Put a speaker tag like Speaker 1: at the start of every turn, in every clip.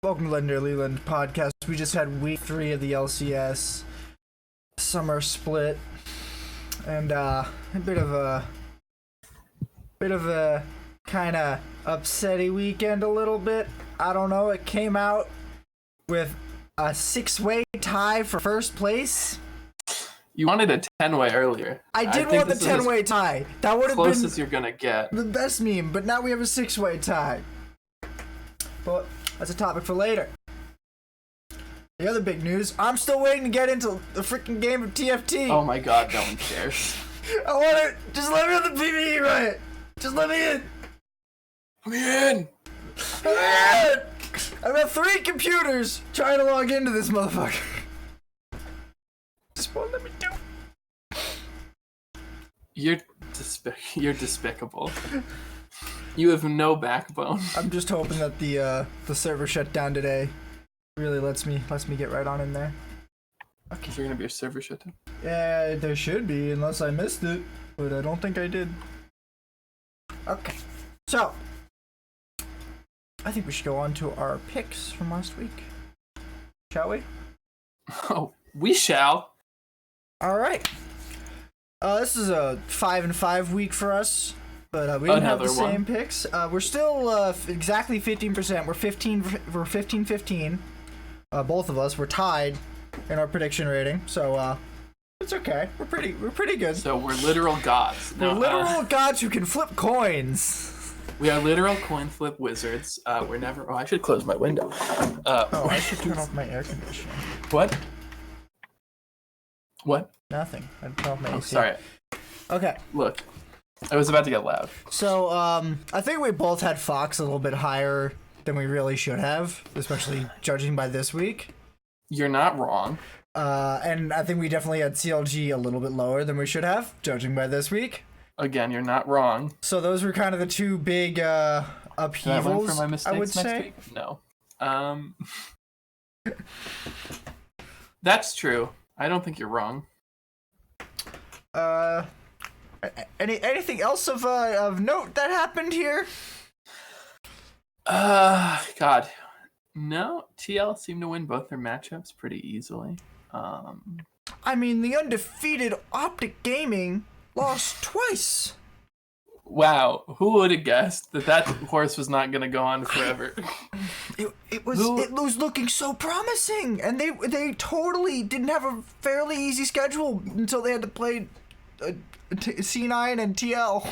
Speaker 1: Welcome to Legendary Leland podcast. We just had week 3 of the LCS summer split, and a bit of a kind of upsetty weekend. A little bit. I don't know. It came out with a 6-way tie for first place.
Speaker 2: You wanted a 10-way earlier.
Speaker 1: I did want the 10-way tie. That would have been
Speaker 2: closest you're gonna get.
Speaker 1: The best meme. But now we have a 6-way tie. But that's a topic for later. The other big news, I'm still waiting to get into the freaking game of TFT.
Speaker 2: Oh my god, no one cares.
Speaker 1: I want it. Just let me on the PvE, right? Just let me in.
Speaker 2: Let me in.
Speaker 1: Let me in. I've got 3 computers trying to log into this motherfucker. Just won't let me do.
Speaker 2: You're despicable. You have no backbone.
Speaker 1: I'm just hoping that the server shut down today really lets me get right on in there.
Speaker 2: Okay. Is there gonna be a server shutdown?
Speaker 1: Yeah, there should be, unless I missed it, but I don't think I did. Okay, so I think we should go on to our picks from last week, shall we?
Speaker 2: Oh, we shall.
Speaker 1: All right. This is a 5-5 week for us, but we didn't have the same picks. We're still exactly 15%. We're 15-15. Both of us. We're tied in our prediction rating, so it's okay. We're pretty good.
Speaker 2: So we're literal gods.
Speaker 1: We're literal gods who can flip coins.
Speaker 2: We are literal coin flip wizards. We're never. Oh, I should close my window.
Speaker 1: I should turn off my air conditioning.
Speaker 2: What? What?
Speaker 1: Nothing. I turned off my AC.
Speaker 2: Sorry.
Speaker 1: Okay.
Speaker 2: Look, I was about to get loud.
Speaker 1: So, I think we both had Fox a little bit higher than we really should have, especially judging by this week.
Speaker 2: You're not wrong.
Speaker 1: And I think we definitely had CLG a little bit lower than we should have, judging by this week.
Speaker 2: Again, you're not wrong.
Speaker 1: So those were kind of the 2 big upheavals,
Speaker 2: for my mistakes
Speaker 1: I would
Speaker 2: next
Speaker 1: say.
Speaker 2: Week? No. That's true. I don't think you're wrong.
Speaker 1: Anything else of note that happened here?
Speaker 2: God. No, TL seemed to win both their matchups pretty easily.
Speaker 1: I mean, the undefeated Optic Gaming lost twice.
Speaker 2: Wow, who would have guessed that horse was not going to go on forever?
Speaker 1: It was looking so promising, and they totally didn't have a fairly easy schedule until they had to play C9 and TL.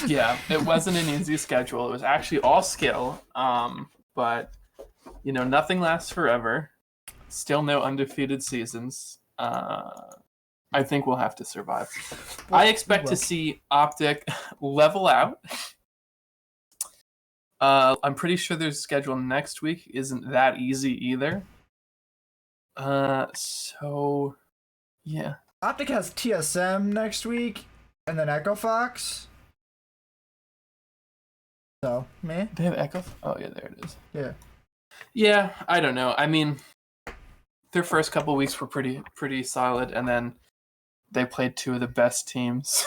Speaker 2: Yeah, it wasn't an easy schedule. It was actually all skill. But you know, nothing lasts forever. Still no undefeated seasons. I think we'll have to survive. Well, I expect to see Optic level out. I'm pretty sure their schedule next week isn't that easy either. So, yeah.
Speaker 1: Optic has TSM next week, and then Echo Fox. So, meh.
Speaker 2: They have Echo? Oh, yeah, there it is.
Speaker 1: Yeah.
Speaker 2: Yeah, I don't know. I mean, their first couple weeks were pretty solid, and then they played 2 of the best teams.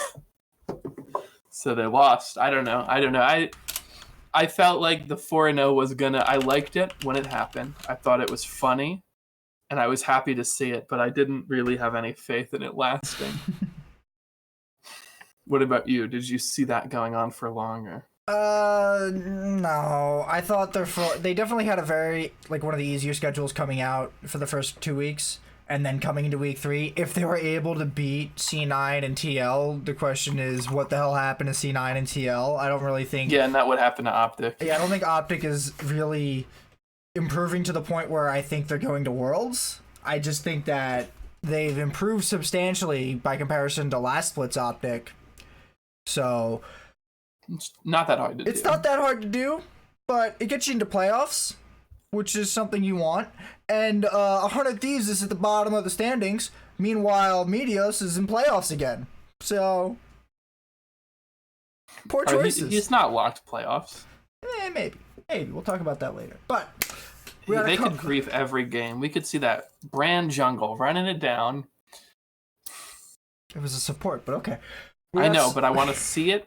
Speaker 2: So they lost. I don't know. I felt like the 4-0 was gonna... I liked it when it happened. I thought it was funny, and I was happy to see it, but I didn't really have any faith in it lasting. What about you? Did you see that going on for longer?
Speaker 1: No. I thought they definitely had a very, one of the easier schedules coming out for the first 2 weeks. And then coming into week 3, if they were able to beat C9 and TL, the question is, what the hell happened to C9 and TL? I don't really think...
Speaker 2: Yeah, and that would happen to Optic.
Speaker 1: Yeah, I don't think Optic is really improving to the point where I think they're going to Worlds. I just think that they've improved substantially by comparison to last split's Optic. So...
Speaker 2: It's not that hard to do.
Speaker 1: It's not that hard to do, but it gets you into playoffs, which is something you want. And 100 Thieves is at the bottom of the standings. Meanwhile, Medios is in playoffs again. So, poor choices.
Speaker 2: He's not locked playoffs.
Speaker 1: Maybe. We'll talk about that later. But
Speaker 2: they could grief every game. We could see that brand jungle running it down.
Speaker 1: It was a support, but okay.
Speaker 2: I know, but I want to see it.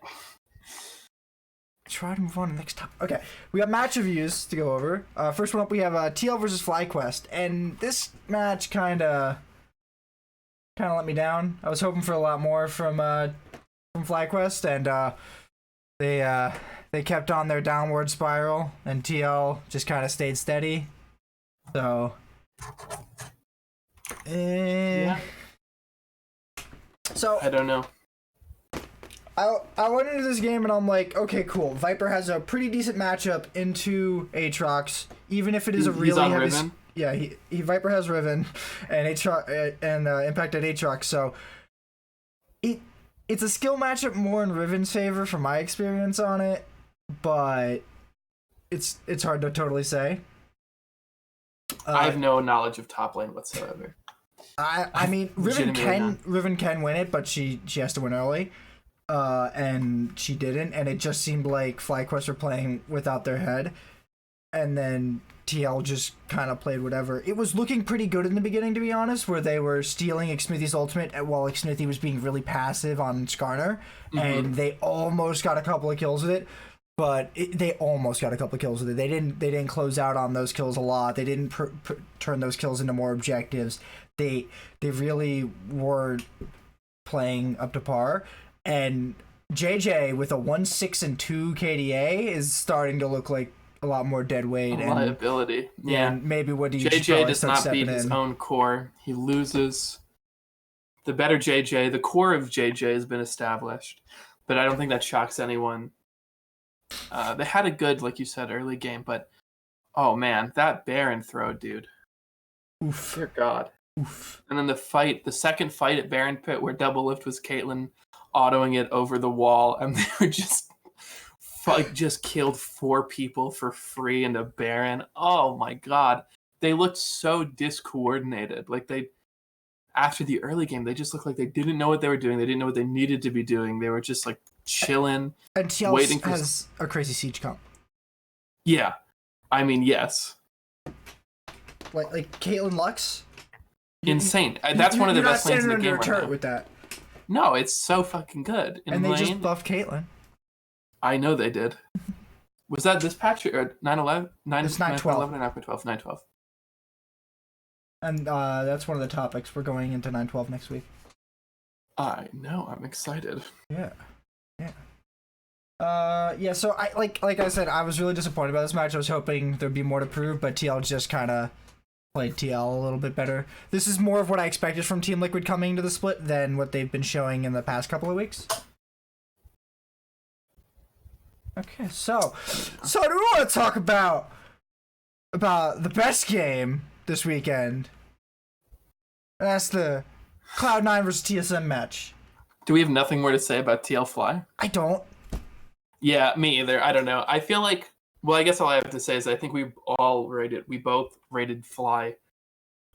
Speaker 1: try to move on to the next topic. Okay, we got match reviews to go over. First one up, we have TL versus FlyQuest, and this match kind of let me down. I was hoping for a lot more from FlyQuest, and they kept on their downward spiral, and TL just kind of stayed steady. So,
Speaker 2: Yeah.
Speaker 1: So
Speaker 2: I don't know.
Speaker 1: I went into this game and I'm like, okay, cool. Viper has a pretty decent matchup into Aatrox, even if it is a really
Speaker 2: He's on
Speaker 1: heavy.
Speaker 2: Riven?
Speaker 1: Yeah, he Viper has Riven, and Aatrox and Impact at Aatrox. So it's a skill matchup more in Riven's favor from my experience on it, but it's hard to totally say.
Speaker 2: I have no knowledge of top lane whatsoever.
Speaker 1: I mean, Riven can win it, but she has to win early. And she didn't, and it just seemed like FlyQuest were playing without their head, and then TL just kind of played whatever. It was looking pretty good in the beginning, to be honest, where they were stealing Xmithy's ultimate while Xmithy was being really passive on Skarner, and they almost got a couple of kills with it, but they almost got a couple of kills with it. They didn't close out on those kills a lot. They didn't turn those kills into more objectives. They really were playing up to par. And JJ with a 1-6-2 KDA is starting to look like a lot more dead weight and
Speaker 2: liability. Yeah,
Speaker 1: and maybe what
Speaker 2: JJ does not beat his own core. He loses. The better JJ, the core of JJ has been established, but I don't think that shocks anyone. They had a good, like you said, early game, but oh man, that Baron throw, dude.
Speaker 1: Oof.
Speaker 2: Dear God.
Speaker 1: Oof.
Speaker 2: And then the second fight at Baron Pit where double lift was Caitlyn autoing it over the wall, and they were just killed 4 people for free into Baron. Oh my God. They looked so discoordinated. Like after the early game, they just looked like they didn't know what they were doing. They didn't know what they needed to be doing. They were just like chilling.
Speaker 1: And TL
Speaker 2: waiting
Speaker 1: has a crazy siege comp.
Speaker 2: Yeah. I mean, yes.
Speaker 1: Like Caitlyn Lux?
Speaker 2: Insane. That's one of the best lanes in the game right now.
Speaker 1: With that.
Speaker 2: No, it's so fucking good.
Speaker 1: And they just buffed Caitlyn.
Speaker 2: I know they did. Was that this patch or 9/11?
Speaker 1: It's 9/12.
Speaker 2: 9/12. 9/12.
Speaker 1: And that's one of the topics. We're going into 9/12 next week.
Speaker 2: I know. I'm excited.
Speaker 1: Yeah. So I like I said, I was really disappointed by this match. I was hoping there'd be more to prove, but TL just kind of played TL a little bit better. This is more of what I expected from Team Liquid coming to the split than what they've been showing in the past couple of weeks. Okay, so do we want to talk about the best game this weekend? And that's the Cloud9 versus TSM match.
Speaker 2: Do we have nothing more to say about TL Fly?
Speaker 1: I don't.
Speaker 2: Yeah, me either. I don't know. I feel like, well, I guess all I have to say is I think we both rated Fly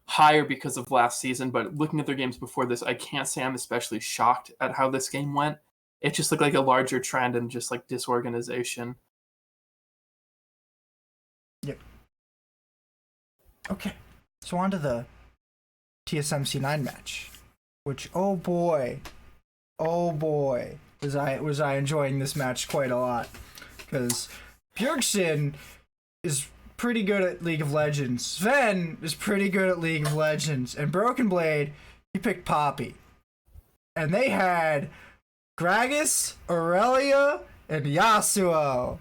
Speaker 2: higher because of last season, but looking at their games before this, I can't say I'm especially shocked at how this game went. It just looked like a larger trend and just like disorganization.
Speaker 1: Yep. Okay. So on to the TSM C9 match, which oh boy, was I enjoying this match quite a lot, because Bjergsen is pretty good at League of Legends. Sven is pretty good at League of Legends, and Broken Blade, he picked Poppy, and they had Gragas, Aurelia, and Yasuo.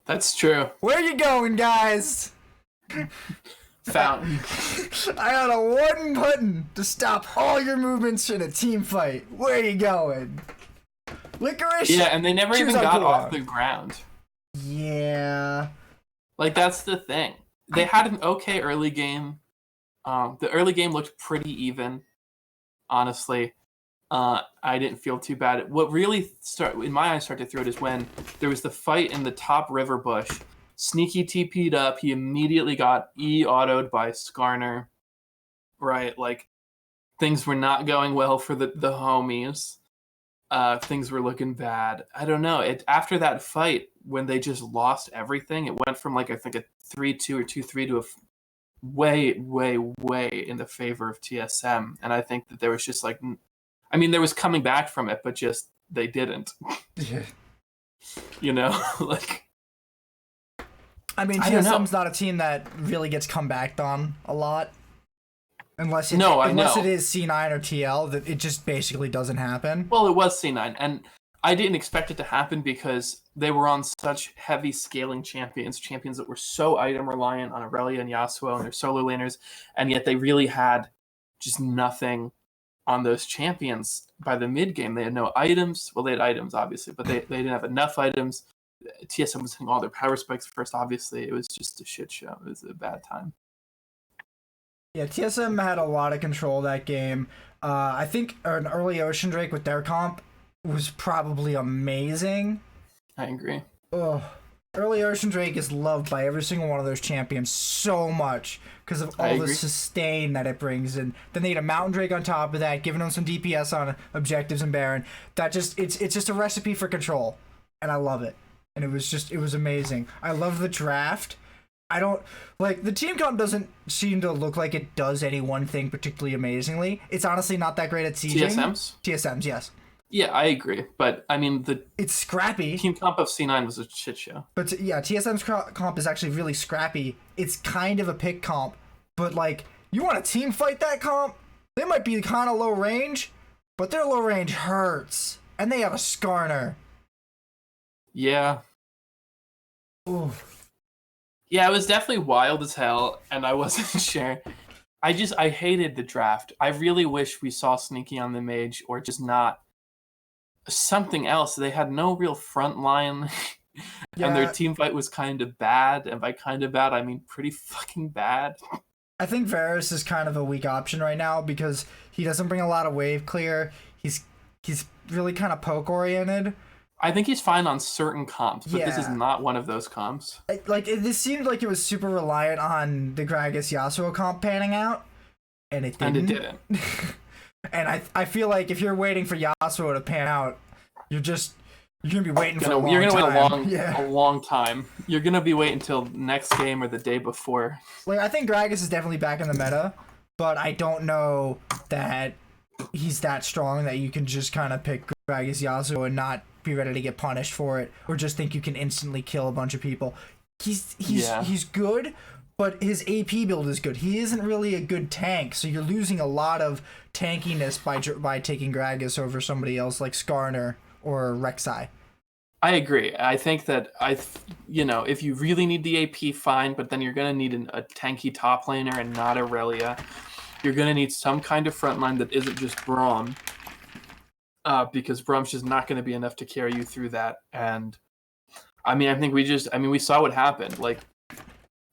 Speaker 2: That's true.
Speaker 1: Where you going, guys?
Speaker 2: Fountain.
Speaker 1: I got a one button to stop all your movements in a team fight. Where you going? Licorice?
Speaker 2: Yeah, and they never even got off the ground.
Speaker 1: Yeah.
Speaker 2: Like, that's the thing. They had an okay early game. The early game looked pretty even, honestly. I didn't feel too bad. What really in my eyes started to throw it is when there was the fight in the top river bush. Sneaky TP'd up. He immediately got E-auto'd by Skarner. Right? Like, things were not going well for the homies. Things were looking bad. I don't know. After that fight, when they just lost everything, it went from, like, I think a 3-2 or 2-3 to a way, way, way in the favor of TSM. And I think that there was just, like... I mean, there was coming back from it, but just they didn't.
Speaker 1: Yeah.
Speaker 2: You know? Like...
Speaker 1: I mean,
Speaker 2: I don't know.
Speaker 1: TSM's not a team that really gets come back on a lot. Unless it
Speaker 2: No, I
Speaker 1: unless it
Speaker 2: know.
Speaker 1: is C9 or TL, that it just basically doesn't happen.
Speaker 2: Well, it was C9, and I didn't expect it to happen because they were on such heavy scaling champions that were so item reliant on Aurelia and Yasuo and their solo laners, and yet they really had just nothing on those champions by the mid game. They had no items. Well, they had items, obviously, but they didn't have enough items. TSM was hitting all their power spikes first, obviously. It was just a shit show. It was a bad time.
Speaker 1: Yeah, TSM had a lot of control that game. I think an early Ocean Drake with their comp was probably amazing.
Speaker 2: I agree.
Speaker 1: Ugh. Early Ocean Drake is loved by every single one of those champions so much because of all the sustain that it brings. And then they had a Mountain Drake on top of that, giving them some DPS on objectives and Baron. That just it's just a recipe for control, and I love it. And it was amazing. I love the draft. I don't like the team comp doesn't seem to look like it does any one thing particularly amazingly. It's honestly not that great at sieging. TSMs, yes.
Speaker 2: Yeah, I agree, but I mean
Speaker 1: it's scrappy.
Speaker 2: Team comp of C9 was a shit show.
Speaker 1: But yeah, TSM's comp is actually really scrappy. It's kind of a pick comp, but like you want to team fight that comp? They might be kind of low range, but their low range hurts, and they have a Skarner.
Speaker 2: Yeah.
Speaker 1: Ooh.
Speaker 2: Yeah, it was definitely wild as hell, and I wasn't sure. I hated the draft. I really wish we saw Sneaky on the mage, or just not something else. They had no real front line, and their team fight was kind of bad. And by kind of bad, I mean pretty fucking bad.
Speaker 1: I think Varus is kind of a weak option right now because he doesn't bring a lot of wave clear. He's really kind of poke oriented.
Speaker 2: I think he's fine on certain comps, but this is not one of those comps.
Speaker 1: This seemed like it was super reliant on the Gragas Yasuo comp panning out, and it didn't.
Speaker 2: And it didn't.
Speaker 1: And I feel like if you're waiting for Yasuo to pan out, you're gonna be waiting for a long time.
Speaker 2: You're gonna wait a long time. You're gonna be waiting until next game or the day before.
Speaker 1: Like I think Gragas is definitely back in the meta, but I don't know that he's that strong that you can just kind of pick Gragas Yasuo and not be ready to get punished for it, or just think you can instantly kill a bunch of people. He's good, but his AP build is good. He isn't really a good tank, so you're losing a lot of tankiness by taking Gragas over somebody else like Skarner or Rek'Sai.
Speaker 2: I agree. I think that if you really need the AP, fine, but then you're gonna need a tanky top laner and not Aurelia. You're gonna need some kind of frontline that isn't just Braum. Because Brum's just not going to be enough to carry you through that. And I mean, I think we saw what happened. Like,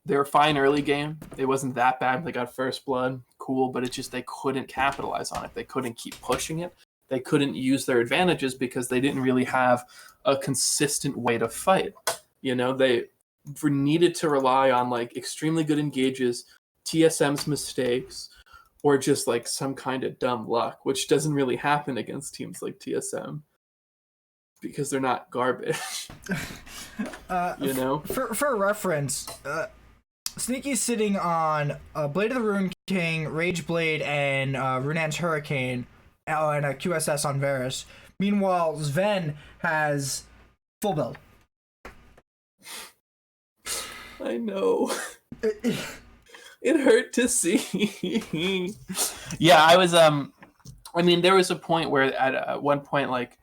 Speaker 2: they were fine early game. It wasn't that bad. They got first blood, cool, but it's just they couldn't capitalize on it. They couldn't keep pushing it. They couldn't use their advantages because they didn't really have a consistent way to fight. They needed to rely on like extremely good engages, TSM's mistakes, or just like some kind of dumb luck, which doesn't really happen against teams like TSM because they're not garbage.
Speaker 1: For reference, Sneaky's sitting on Blade of the Rune King, Rage Blade, and Runan's Hurricane, and a QSS on Varus. Meanwhile, Sven has full build.
Speaker 2: I know. It hurt to see. Yeah, I was there was a point where at one point, like,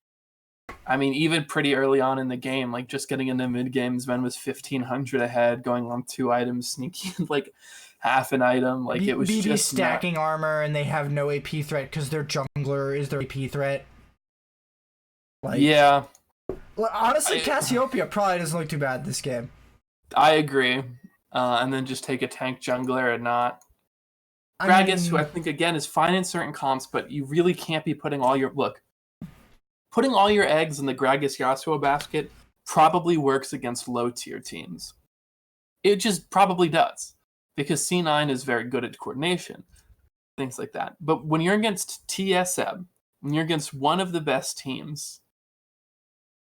Speaker 2: even pretty early on in the game, like just getting into mid games, Sven was 1,500 ahead, going on 2 items, Sneaky like half an item. Like it was just
Speaker 1: stacking armor, and they have no AP threat because their jungler is their AP threat. Like, yeah. Honestly, Cassiopeia probably doesn't look too bad this game.
Speaker 2: I agree. And then just take a tank jungler and not Gragas, who I think again is fine in certain comps, but you really can't be putting all your eggs in the Gragas Yasuo basket probably works against low tier teams. It just probably does because C9 is very good at coordination, things like that. But when you're against TSM, when you're against one of the best teams,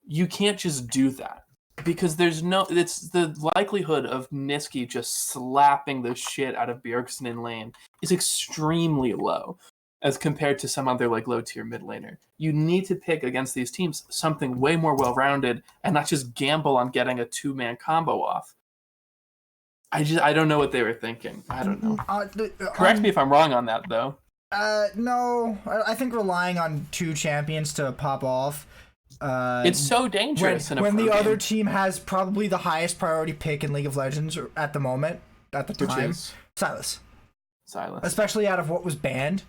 Speaker 2: you can't just do that. Because it's the likelihood of Niski just slapping the shit out of Bjergsen in lane is extremely low as compared to some other like low tier mid laner. You need to pick against these teams something way more well rounded and not just gamble on getting a 2-man combo off. I don't know what they were thinking. I don't know. Correct me if I'm wrong on that, though.
Speaker 1: No, I think relying on 2 champions to pop off.
Speaker 2: It's so dangerous
Speaker 1: when the other team has probably the highest priority pick in League of Legends at the moment, at the time. Which is? Sylas. Especially out of what was banned.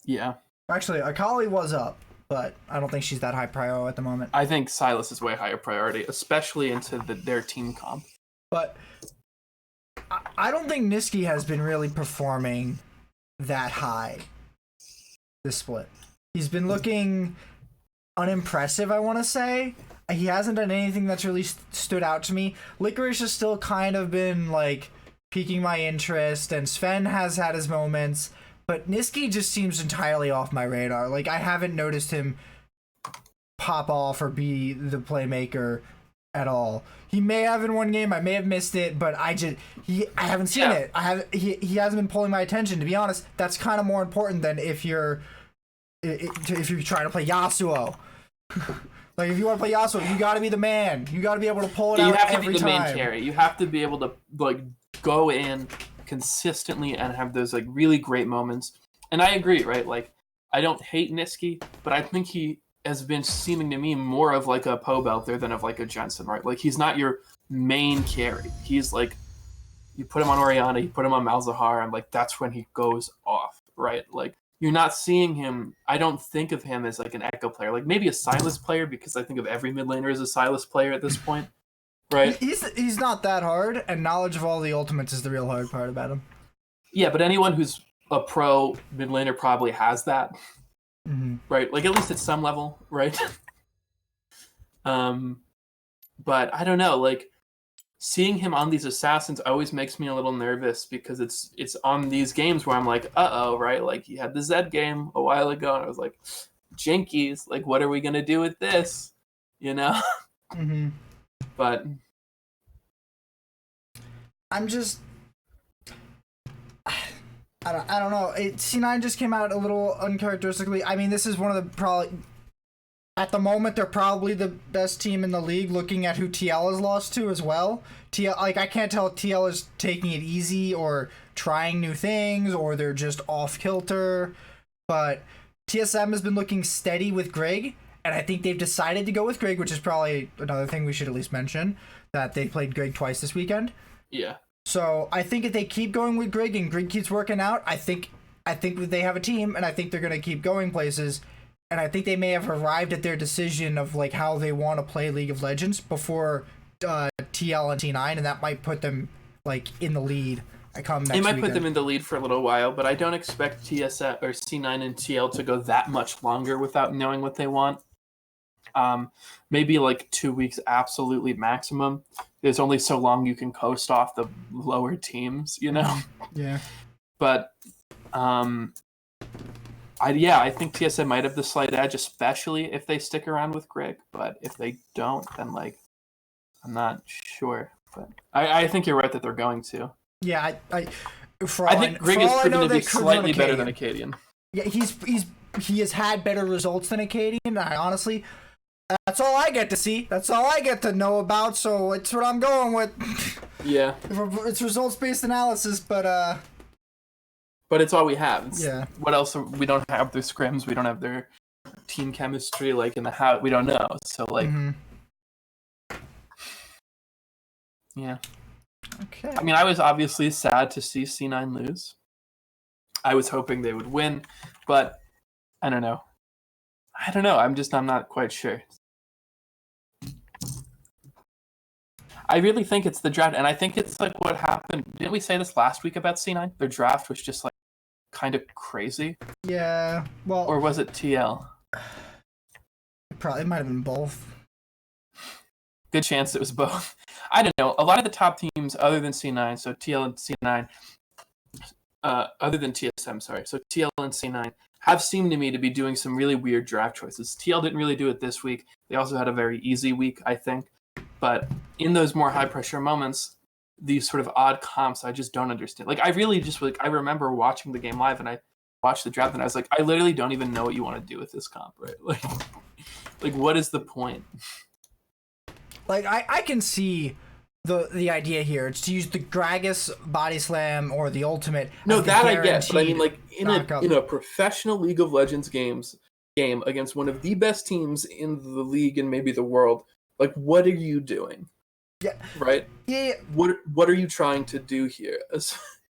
Speaker 2: Yeah.
Speaker 1: Actually, Akali was up, but I don't think she's that high priority at the moment.
Speaker 2: I think Sylas is way higher priority, especially into their team comp.
Speaker 1: But I don't think Nizzy has been really performing that high this split. He's been looking unimpressive, I want to say. He hasn't done anything that's really stood out to me. Licorice has still kind of been like piquing my interest, and Sven has had his moments, but Nizzy just seems entirely off my radar. Like, I haven't noticed him pop off or be the playmaker at all. He may have in one game, I may have missed it, but I haven't seen it. He hasn't been pulling my attention, to be honest. That's kind of more important than if you're trying to play Yasuo. Like, if you want to play Yasuo, you got to be the man. You got to be able to pull it out every time. You have to be the main
Speaker 2: carry. You have to be able to like go in consistently and have those like really great moments. And I agree, right? Like, I don't hate Nizzy, but I think he has been seeming to me more of like a Pobelter than of like a Jensen, right? Like, he's not your main carry. He's like, you put him on Orianna, you put him on Malzahar, and like that's when he goes off, right? Like, you're not seeing him. I don't think of him as like an Echo player, like maybe a Sylas player, because I think of every mid laner as a Sylas player at this point, right?
Speaker 1: He's not that hard, and knowledge of all the ultimates is the real hard part about him.
Speaker 2: Yeah, but anyone who's a pro mid laner probably has that, right? Like, at least at some level, right? But I don't know, like, seeing him on these assassins always makes me a little nervous, because it's on these games where I'm like, right? Like, he had the Zed game a while ago, and I was like, jinkies, like, what are we gonna do with this? You know? But
Speaker 1: I'm just, I don't know. C9 just came out a little uncharacteristically. I mean, this is one of the probably, at the moment, they're probably the best team in the league, looking at who TL has lost to as well. TL, like, I can't tell if TL is taking it easy or trying new things, or they're just off kilter. But TSM has been looking steady with Greg, and I think they've decided to go with Greg, which is probably another thing we should at least mention, that they played Greg twice this weekend.
Speaker 2: Yeah.
Speaker 1: So I think if they keep going with Greg and Greg keeps working out, I think that they have a team, and I think they're going to keep going places. And I think they may have arrived at their decision of like how they want to play League of Legends before TL and T9, and that might put them like in the lead. It might
Speaker 2: put them in the lead for a little while, but I don't expect TSM or C9 and TL to go that much longer without knowing what they want. Maybe like 2 weeks, absolutely maximum. There's only so long you can coast off the lower teams, you know?
Speaker 1: Yeah.
Speaker 2: But I think TSM might have the slight edge, especially if they stick around with Greg. But if they don't, then like, I'm not sure. But I think you're right that they're going to.
Speaker 1: Yeah, I
Speaker 2: think Greg is proven to be slightly better than Acadian.
Speaker 1: Yeah, he has had better results than Acadian. Honestly, that's all I get to see. That's all I get to know about. So it's what I'm going with.
Speaker 2: Yeah,
Speaker 1: it's results-based analysis, but
Speaker 2: it's all we have.
Speaker 1: Yeah.
Speaker 2: What else? We don't have their scrims. We don't have their team chemistry. Like in the house, we don't know. So like, yeah.
Speaker 1: Okay.
Speaker 2: I mean, I was obviously sad to see C9 lose. I was hoping they would win, but I don't know. I'm not quite sure. I really think it's the draft, and I think it's like what happened. Didn't we say this last week about C9? Their draft was just like kind of crazy.
Speaker 1: Yeah. Well.
Speaker 2: Or was it TL?
Speaker 1: It might have been both.
Speaker 2: Good chance it was both. I don't know. A lot of the top teams, other than C9, so TL and C9, other than TSM, sorry, so TL and C9, have seemed to me to be doing some really weird draft choices. TL didn't really do it this week. They also had a very easy week, I think. But in those more high-pressure moments, these sort of odd comps, I just don't understand. Like, I really just, like, I remember watching the game live, and I watched the draft, and I was like, I literally don't even know what you want to do with this comp, right? Like what is the point?
Speaker 1: Like, I can see the idea here. It's to use the Gragas body slam or the ultimate.
Speaker 2: No,
Speaker 1: as the
Speaker 2: that I get, but I mean, like
Speaker 1: knockout.
Speaker 2: in a professional League of Legends game against one of the best teams in the league and maybe the world, like, what are you doing?
Speaker 1: Yeah.
Speaker 2: Right.
Speaker 1: Yeah.
Speaker 2: What are you trying to do here?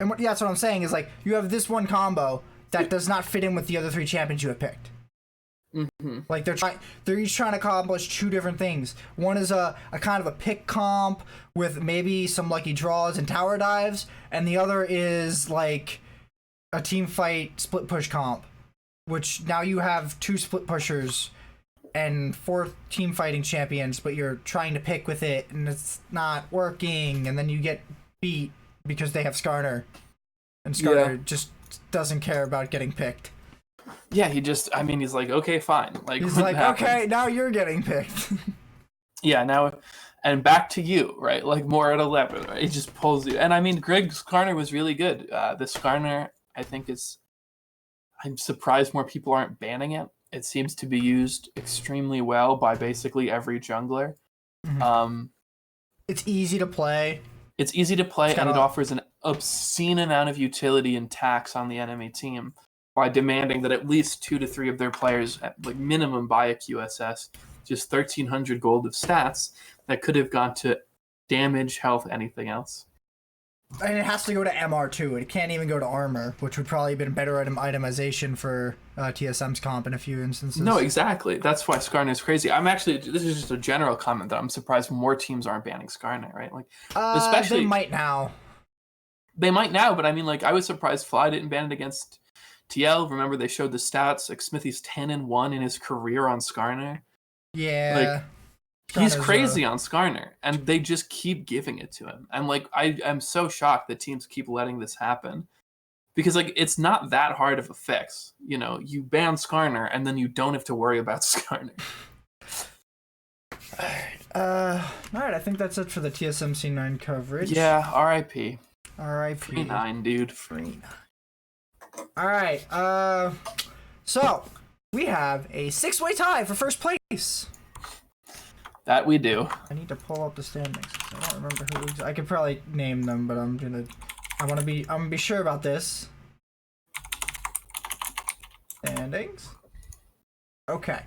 Speaker 1: And that's what I'm saying is like you have this one combo that does not fit in with the other 3 champions you have picked.
Speaker 2: Mm-hmm.
Speaker 1: Like they're each trying to accomplish 2 different things. One is a kind of a pick comp with maybe some lucky draws and tower dives, and the other is like a team fight split push comp, which now you have 2 split pushers and 4 team fighting champions, but you're trying to pick with it and it's not working, and then you get beat because they have Skarner, and Skarner just doesn't care about getting picked.
Speaker 2: Yeah, he's like, okay, fine. Like,
Speaker 1: he's like, okay, now you're getting picked.
Speaker 2: Yeah, now, and back to you, right? Like, more at 11, right? He just pulls you. And I mean, Greg Skarner was really good. The Skarner, I think, I'm surprised more people aren't banning it. It seems to be used extremely well by basically every jungler.
Speaker 1: Mm-hmm. It's easy to play.
Speaker 2: And it offers an obscene amount of utility and tax on the enemy team by demanding that at least 2 to 3 of their players, at like minimum, buy a QSS, just 1,300 gold of stats that could have gone to damage, health, anything else.
Speaker 1: And it has to go to MR too. It can't even go to armor, which would probably have been better itemization for TSM's comp in a few instances.
Speaker 2: No, exactly. That's why Skarner is crazy. This is just a general comment that I'm surprised more teams aren't banning Skarner, right? Like, especially
Speaker 1: they might now.
Speaker 2: They might now, but I mean, like, I was surprised Fly didn't ban it against TL. Remember, they showed the stats. Like, Smithy's 10-1 in his career on Skarner.
Speaker 1: Yeah.
Speaker 2: Like, he's crazy on Skarner, and they just keep giving it to him. And, like, I am so shocked that teams keep letting this happen. Because, like, it's not that hard of a fix. You know, you ban Skarner, and then you don't have to worry about Skarner.
Speaker 1: Alright, I think that's it for the TSM C9 coverage.
Speaker 2: Yeah, RIP.
Speaker 1: RIP.
Speaker 2: Free 9, dude.
Speaker 1: Free 9. Alright, so, we have a 6-way tie for first place.
Speaker 2: That we do.
Speaker 1: I need to pull up the standings. I don't remember who. I could probably name them, but I'm gonna be sure about this. Standings. Okay.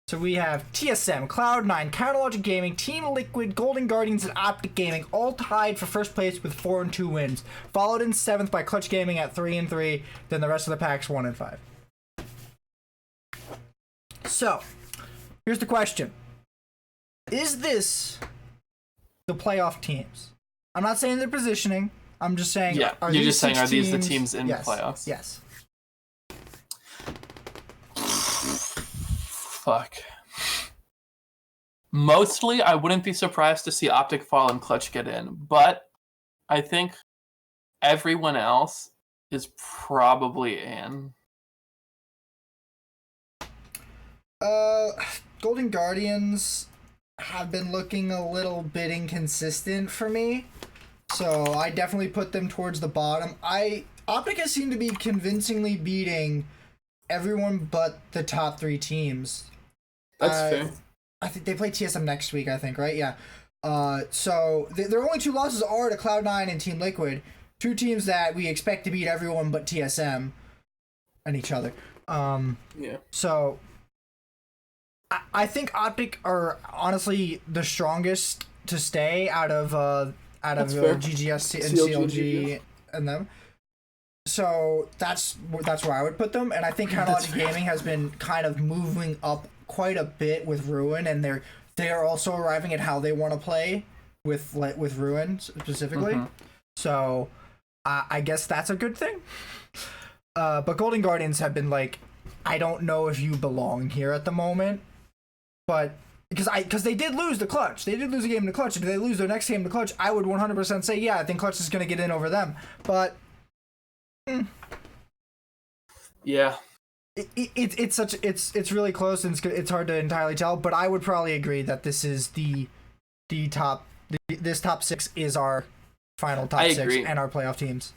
Speaker 1: So we have TSM, Cloud9, Counterlogic Gaming, Team Liquid, Golden Guardians, and Optic Gaming all tied for first place with 4 and 2 wins. Followed in 7th by Clutch Gaming at 3 and 3. Then the rest of the packs 1 and 5. So, here's the question. Is this the playoff teams? I'm not saying they're positioning. I'm just saying.
Speaker 2: Yeah, you're just saying, are these the teams in the playoffs?
Speaker 1: Yes.
Speaker 2: Fuck. Mostly, I wouldn't be surprised to see Optic fall and Clutch get in, but I think everyone else is probably in.
Speaker 1: Golden Guardians have been looking a little bit inconsistent for me, so I definitely put them towards the bottom. Optic has seemed to be convincingly beating everyone but the top 3 teams.
Speaker 2: That's fair.
Speaker 1: I think they play TSM next week, I think, right? Yeah. So their only 2 losses are to Cloud9 and Team Liquid, 2 teams that we expect to beat everyone but TSM and each other.
Speaker 2: Yeah.
Speaker 1: So I think Optic are honestly the strongest to stay out of GGS and CLG and them. So that's where I would put them, and I think Counterlogic Gaming has been kind of moving up quite a bit with Ruin, and they are also arriving at how they want to play with Ruin specifically. Mm-hmm. So I guess that's a good thing. But Golden Guardians have been like, I don't know if you belong here at the moment, but because they did lose the Clutch, they did lose a game to Clutch, and if they lose their next game to Clutch, I would 100% say I think Clutch is going to get in over them, but.
Speaker 2: Yeah,
Speaker 1: it's really close, and it's hard to entirely tell. But I would probably agree that this is this top 6 is our final top 6 and our playoff teams.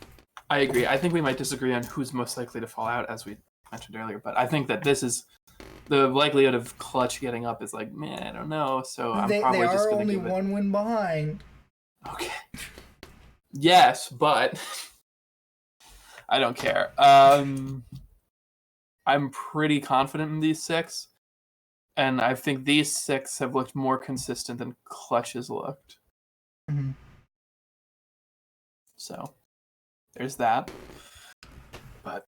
Speaker 2: I agree. I think we might disagree on who's most likely to fall out, as we mentioned earlier. But I think that this is the likelihood of Clutch getting up is like, man, I don't know. So I'm probably just going to give it.
Speaker 1: They are only 1 win behind.
Speaker 2: Okay. Yes, but I don't care. I'm pretty confident in these 6, and I think these 6 have looked more consistent than Clutch has looked.
Speaker 1: Mm-hmm.
Speaker 2: So there's that. But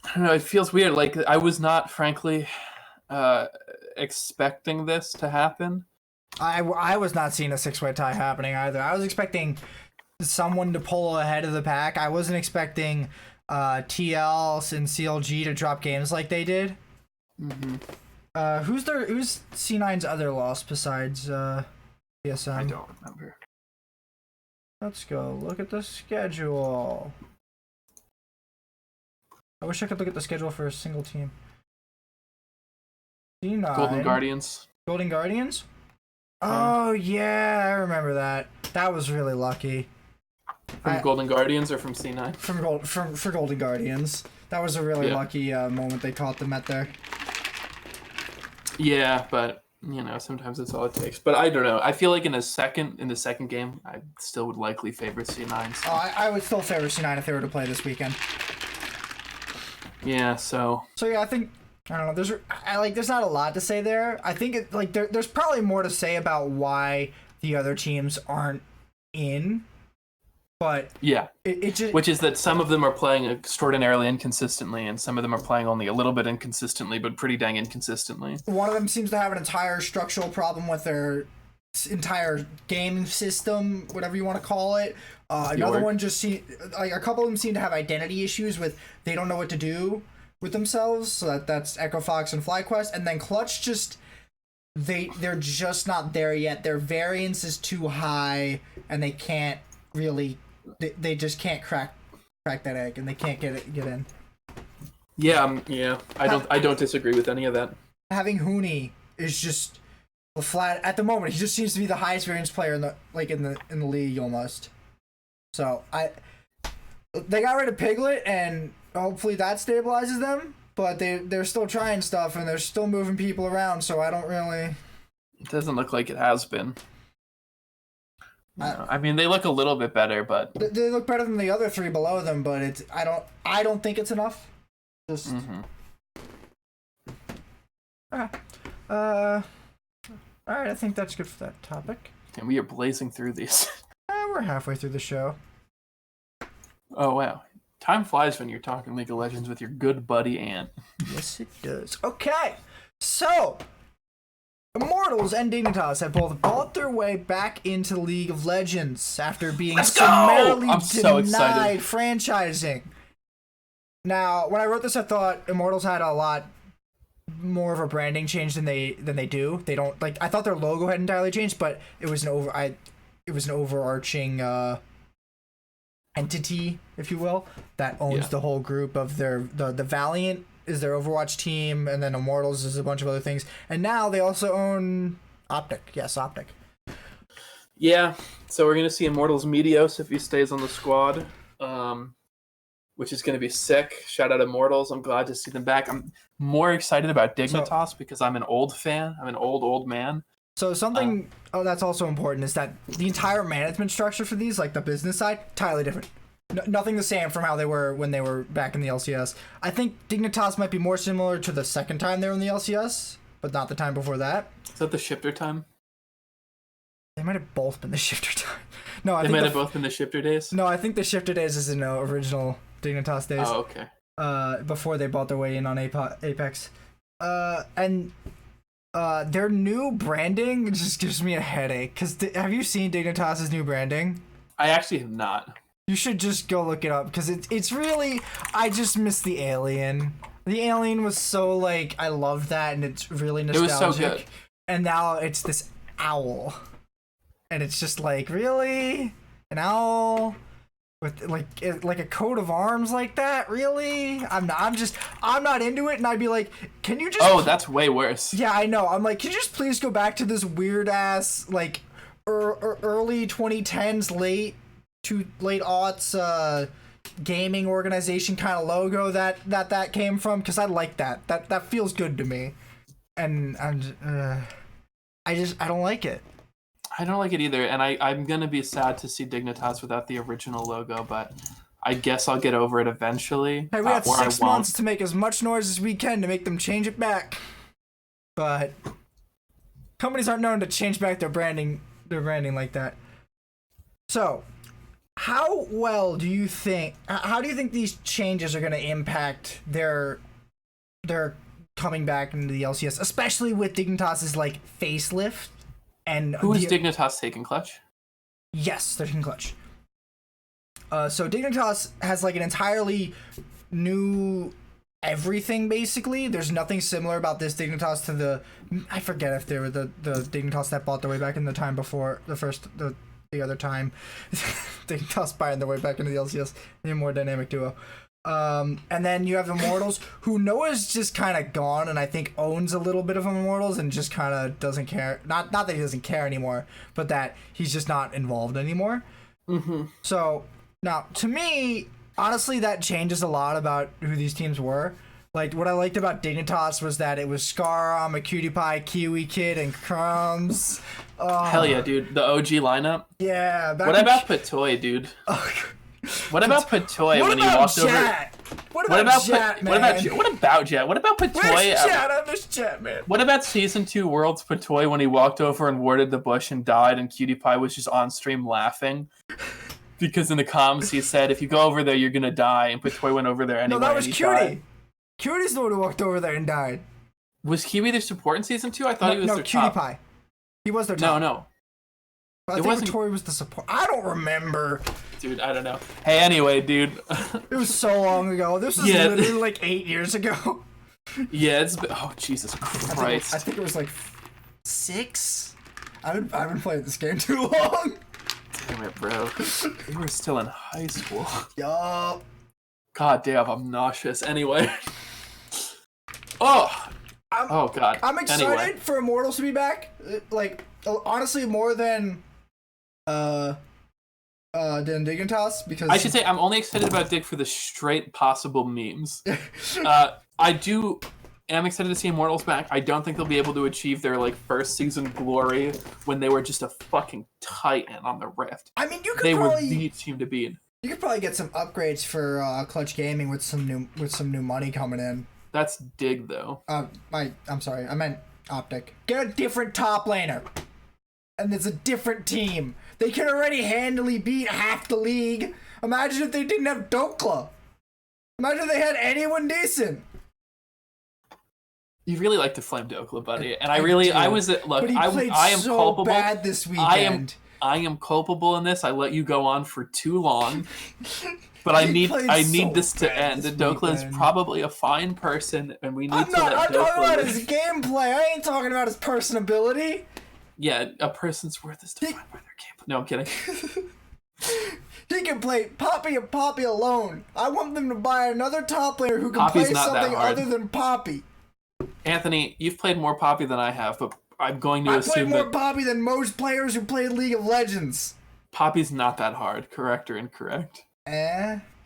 Speaker 2: I don't know, it feels weird. Like, I was not, frankly, expecting this to happen.
Speaker 1: I was not seeing a 6-way tie happening either. I was expecting someone to pull ahead of the pack. I wasn't expecting TL and CLG to drop games like they did.
Speaker 2: Mm-hmm.
Speaker 1: Who's C9's other loss besides TSM?
Speaker 2: I don't remember.
Speaker 1: Let's go look at the schedule. I wish I could look at the schedule for a single team. C9.
Speaker 2: Golden Guardians.
Speaker 1: Golden Guardians? Oh, yeah, I remember that. That was really lucky.
Speaker 2: From Golden Guardians or from C9?
Speaker 1: For Golden Guardians. That was a really lucky moment they caught them at there.
Speaker 2: Yeah, but sometimes that's all it takes. But I don't know. I feel like in the second game, I still would likely favor C9. So.
Speaker 1: Oh, I would still favor C9 if they were to play this weekend.
Speaker 2: Yeah. So
Speaker 1: yeah, I think I don't know. There's not a lot to say there. I think there's probably more to say about why the other teams aren't in. But
Speaker 2: yeah,
Speaker 1: it just,
Speaker 2: which is that some of them are playing extraordinarily inconsistently, and some of them are playing only a little bit inconsistently, but pretty dang inconsistently.
Speaker 1: One of them seems to have an entire structural problem with their entire game system, whatever you want to call it. Another one just a couple of them seem to have identity issues with they don't know what to do with themselves. So that's Echo Fox and FlyQuest, and then Clutch just they're just not there yet. Their variance is too high, and they can't really. They just can't crack that egg, and they can't get in.
Speaker 2: Yeah, I don't disagree with any of that.
Speaker 1: Having Hooney is just flat at the moment. He just seems to be the highest variance player in the league almost. So they got rid of Piglet, and hopefully that stabilizes them. But they're still trying stuff, and they're still moving people around. So I don't really.
Speaker 2: It doesn't look like it has been. I mean, they look a little bit better, but
Speaker 1: they look better than the other 3 below them. But I don't think it's enough. Just.
Speaker 2: Mm-hmm.
Speaker 1: Okay. All right. I think that's good for that topic.
Speaker 2: And we are blazing through these.
Speaker 1: We're halfway through the show.
Speaker 2: Oh wow! Time flies when you're talking League of Legends with your good buddy Ant.
Speaker 1: Yes, it does. Okay, so. Immortals and Dignitas have both bought their way back into League of Legends after being summarily denied franchising. Now, when I wrote this, I thought Immortals had a lot more of a branding change than they do. They don't I thought their logo had entirely changed, but it was an overarching entity, if you will, that owns the whole group of the Valiant is their Overwatch team, and then Immortals is a bunch of other things. And now they also own Optic. Yes, Optic.
Speaker 2: Yeah, so we're going to see Immortals Meteos if he stays on the squad, which is going to be sick. Shout out Immortals. I'm glad to see them back. I'm more excited about Dignitas because I'm an old fan. I'm an old man.
Speaker 1: So something that's also important is that the entire management structure for these, like the business side, entirely different. Nothing the same from how they were when they were back in the LCS. I think Dignitas might be more similar to the second time they were in the LCS, but not the time before that.
Speaker 2: Is that the shifter time?
Speaker 1: They might have both been the shifter time. No,
Speaker 2: they might have both been the shifter days.
Speaker 1: No, I think the shifter days is in the original Dignitas days.
Speaker 2: Oh, okay.
Speaker 1: Before they bought their way in on Apex, and their new branding just gives me a headache. Cause have you seen Dignitas's new branding?
Speaker 2: I actually have not.
Speaker 1: You should just go look it up because it's really. I just miss the alien. The alien was so I loved that, and it's really nostalgic.
Speaker 2: It was so good.
Speaker 1: And now it's this owl, and it's just really an owl with like a coat of arms like that. Really, I'm not into it, and I'd be like, can you just?
Speaker 2: Oh, that's way worse.
Speaker 1: Yeah, I know. I'm like, can you just please go back to this weird ass early 2010s, late aughts gaming organization kind of logo that came from, because I like that feels good to me, and I don't like it.
Speaker 2: I don't like it either, and I'm gonna be sad to see Dignitas without the original logo, but I guess I'll get over it eventually.
Speaker 1: Hey, we got
Speaker 2: or
Speaker 1: 6 months to make as much noise as we can to make them change it back. But companies aren't known to change back their branding like that. So, how do you think these changes are going to impact their coming back into the LCS, especially with Dignitas's like facelift? And
Speaker 2: who is Dignitas taking Clutch?
Speaker 1: Yes, they're taking Clutch. So Dignitas has like an entirely new everything basically. There's nothing similar about this Dignitas to the, I forget if they were the Dignitas that bought their way back in the time before the other time. Dignitas buying their way back into the LCS in a more dynamic duo. And then you have Immortals, who Noah's just kind of gone, and I think owns a little bit of Immortals and just kind of doesn't care. Not that he doesn't care anymore, but that he's just not involved anymore.
Speaker 2: Mm-hmm.
Speaker 1: So now, to me, honestly, that changes a lot about who these teams were. Like, what I liked about Dignitas was that it was Scarum, a Cutie Pie, Kiwi Kid, and Crumbs.
Speaker 2: Hell yeah, dude. The OG lineup.
Speaker 1: Yeah.
Speaker 2: What about Patoy, dude? What about Patoy when he walked over?
Speaker 1: What about Jet, man?
Speaker 2: What about Jet? What about Patoy?
Speaker 1: Where's Jet? I miss Jet, man.
Speaker 2: What about Season 2 Worlds Patoy when he walked over and warded the bush and died, and Cutie Pie was just on stream laughing? Because in the comms he said, if you go over there, you're gonna die, and Patoy went over there anyway.
Speaker 1: No, that was Cutie. Cutie's the one who walked over there and died.
Speaker 2: Was Kiwi their support in Season 2? I thought he was their
Speaker 1: Cutie
Speaker 2: top.
Speaker 1: Pie. He was their top.
Speaker 2: No.
Speaker 1: I think Patoy was the support. I don't remember.
Speaker 2: Dude, I don't know. Hey, anyway, dude.
Speaker 1: It was so long ago. This was literally like 8 years ago.
Speaker 2: Yeah, it's been... Oh, Jesus Christ.
Speaker 1: I think it was like 6? I've been playing this game too long.
Speaker 2: Damn it, bro. You were still in high school.
Speaker 1: Yup.
Speaker 2: God damn, I'm nauseous. Anyway. Oh, God.
Speaker 1: I'm excited for Immortals to be back. Like, honestly, more than Dignitas, because
Speaker 2: I should say I'm only excited about Dig for the straight possible memes. I'm excited to see Immortals back. I don't think they'll be able to achieve their like first season glory when they were just a fucking titan on the Rift.
Speaker 1: I mean,
Speaker 2: they were the team to beat.
Speaker 1: You could probably get some upgrades for Clutch Gaming with some new money coming in.
Speaker 2: That's Dig though.
Speaker 1: I'm sorry, I meant Optic. Get a different top laner, and it's a different team. They can already handily beat half the league. Imagine if they didn't have Dokla. Imagine if they had anyone decent.
Speaker 2: You really like to flame Dokla, buddy, and I am
Speaker 1: so
Speaker 2: culpable.
Speaker 1: Bad this weekend.
Speaker 2: I am culpable in this. I let you go on for too long, but I need this to end. Dokla is probably a fine person, and we need
Speaker 1: I'm talking about his gameplay. I ain't talking about his personability.
Speaker 2: Yeah, a person's worth is defined by their gameplay. No, I'm kidding.
Speaker 1: He can play Poppy and Poppy alone. I want them to buy another top laner who can
Speaker 2: Poppy's
Speaker 1: play something other than Poppy.
Speaker 2: Anthony, you've played more Poppy than I have, but I'm going to assume that...
Speaker 1: I played more Poppy than most players who played League of Legends.
Speaker 2: Poppy's not that hard, correct or incorrect?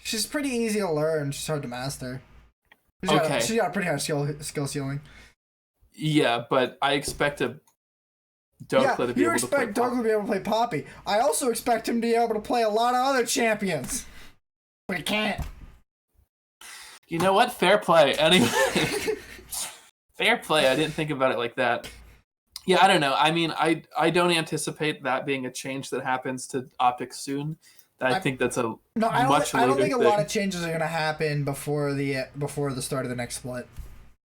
Speaker 1: She's pretty easy to learn. She's hard to master. She's got a pretty high skill ceiling.
Speaker 2: Yeah, but I expect Dokla to be able to play
Speaker 1: You expect Dokla to be able to play Poppy. I also expect him to be able to play a lot of other champions. But he can't.
Speaker 2: You know what? Fair play. Anyway... Fair play. I didn't think about it like that. Yeah, I don't know. I mean, I don't anticipate that being a change that happens to Optic soon. I think that's a much later
Speaker 1: I don't think
Speaker 2: thing.
Speaker 1: a lot of changes are going to happen before the start of the next split.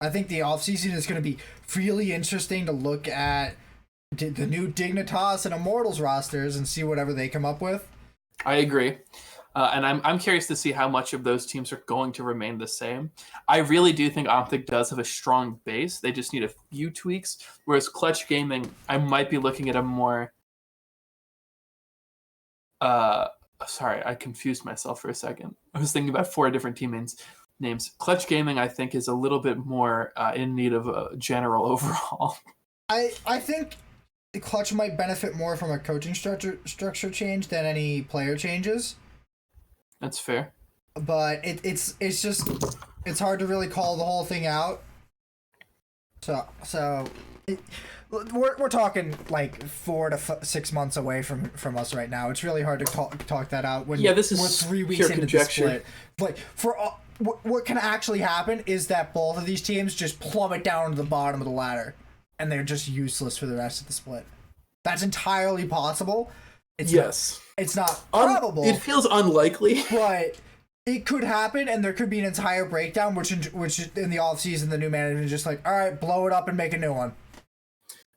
Speaker 1: I think the offseason is going to be really interesting to look at the new Dignitas and Immortals rosters and see whatever they come up with.
Speaker 2: I agree. And I'm curious to see how much of those teams are going to remain the same. I really do think Optic does have a strong base. They just need a few tweaks. Whereas Clutch Gaming, I might be looking at a more... sorry, I confused myself for a second. I was thinking about 4 different team names. Clutch Gaming, I think, is a little bit more in need of a general overhaul.
Speaker 1: I think the Clutch might benefit more from a coaching structure change than any player changes.
Speaker 2: That's fair.
Speaker 1: But it's just hard to really call the whole thing out. So We're talking like 4 to 6 months away from us right now. It's really hard to talk that out when
Speaker 2: this is
Speaker 1: we're 3 weeks
Speaker 2: pure
Speaker 1: into
Speaker 2: conjecture.
Speaker 1: the split. Like what can actually happen is that both of these teams just plummet down to the bottom of the ladder, and they're just useless for the rest of the split. That's entirely possible.
Speaker 2: It's
Speaker 1: not probable.
Speaker 2: It feels unlikely,
Speaker 1: but it could happen, and there could be an entire breakdown, which in the offseason, the new management is just like, all right, blow it up and make a new one.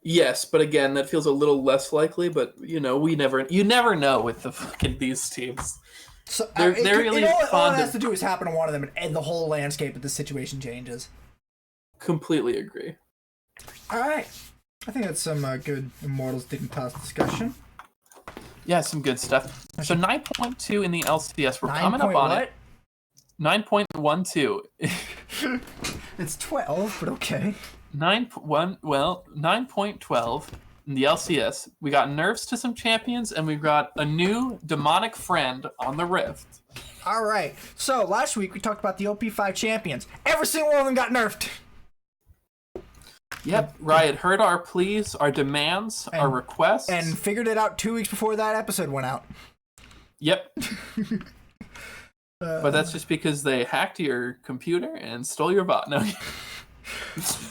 Speaker 2: Yes, but again, that feels a little less likely. But you never know with these teams.
Speaker 1: So
Speaker 2: they're really
Speaker 1: all it has to do is happen to one of them, and the whole landscape of the situation changes.
Speaker 2: Completely agree.
Speaker 1: All right, I think that's some good Immortals Dignitas discussion.
Speaker 2: Yeah, some good stuff. So 9.2 in the LCS. We're
Speaker 1: 9.
Speaker 2: coming up on
Speaker 1: what?
Speaker 2: it. 9.12.
Speaker 1: It's 12, but okay.
Speaker 2: 9.12 in the LCS. We got nerfs to some champions, and we've got a new demonic friend on the Rift.
Speaker 1: All right. So last week we talked about the OP5 champions. Every single one of them got nerfed.
Speaker 2: Yep, Riot heard our pleas, our demands, our requests.
Speaker 1: And figured it out 2 weeks before that episode went out.
Speaker 2: Yep. But that's just because they hacked your computer and stole your bot. No.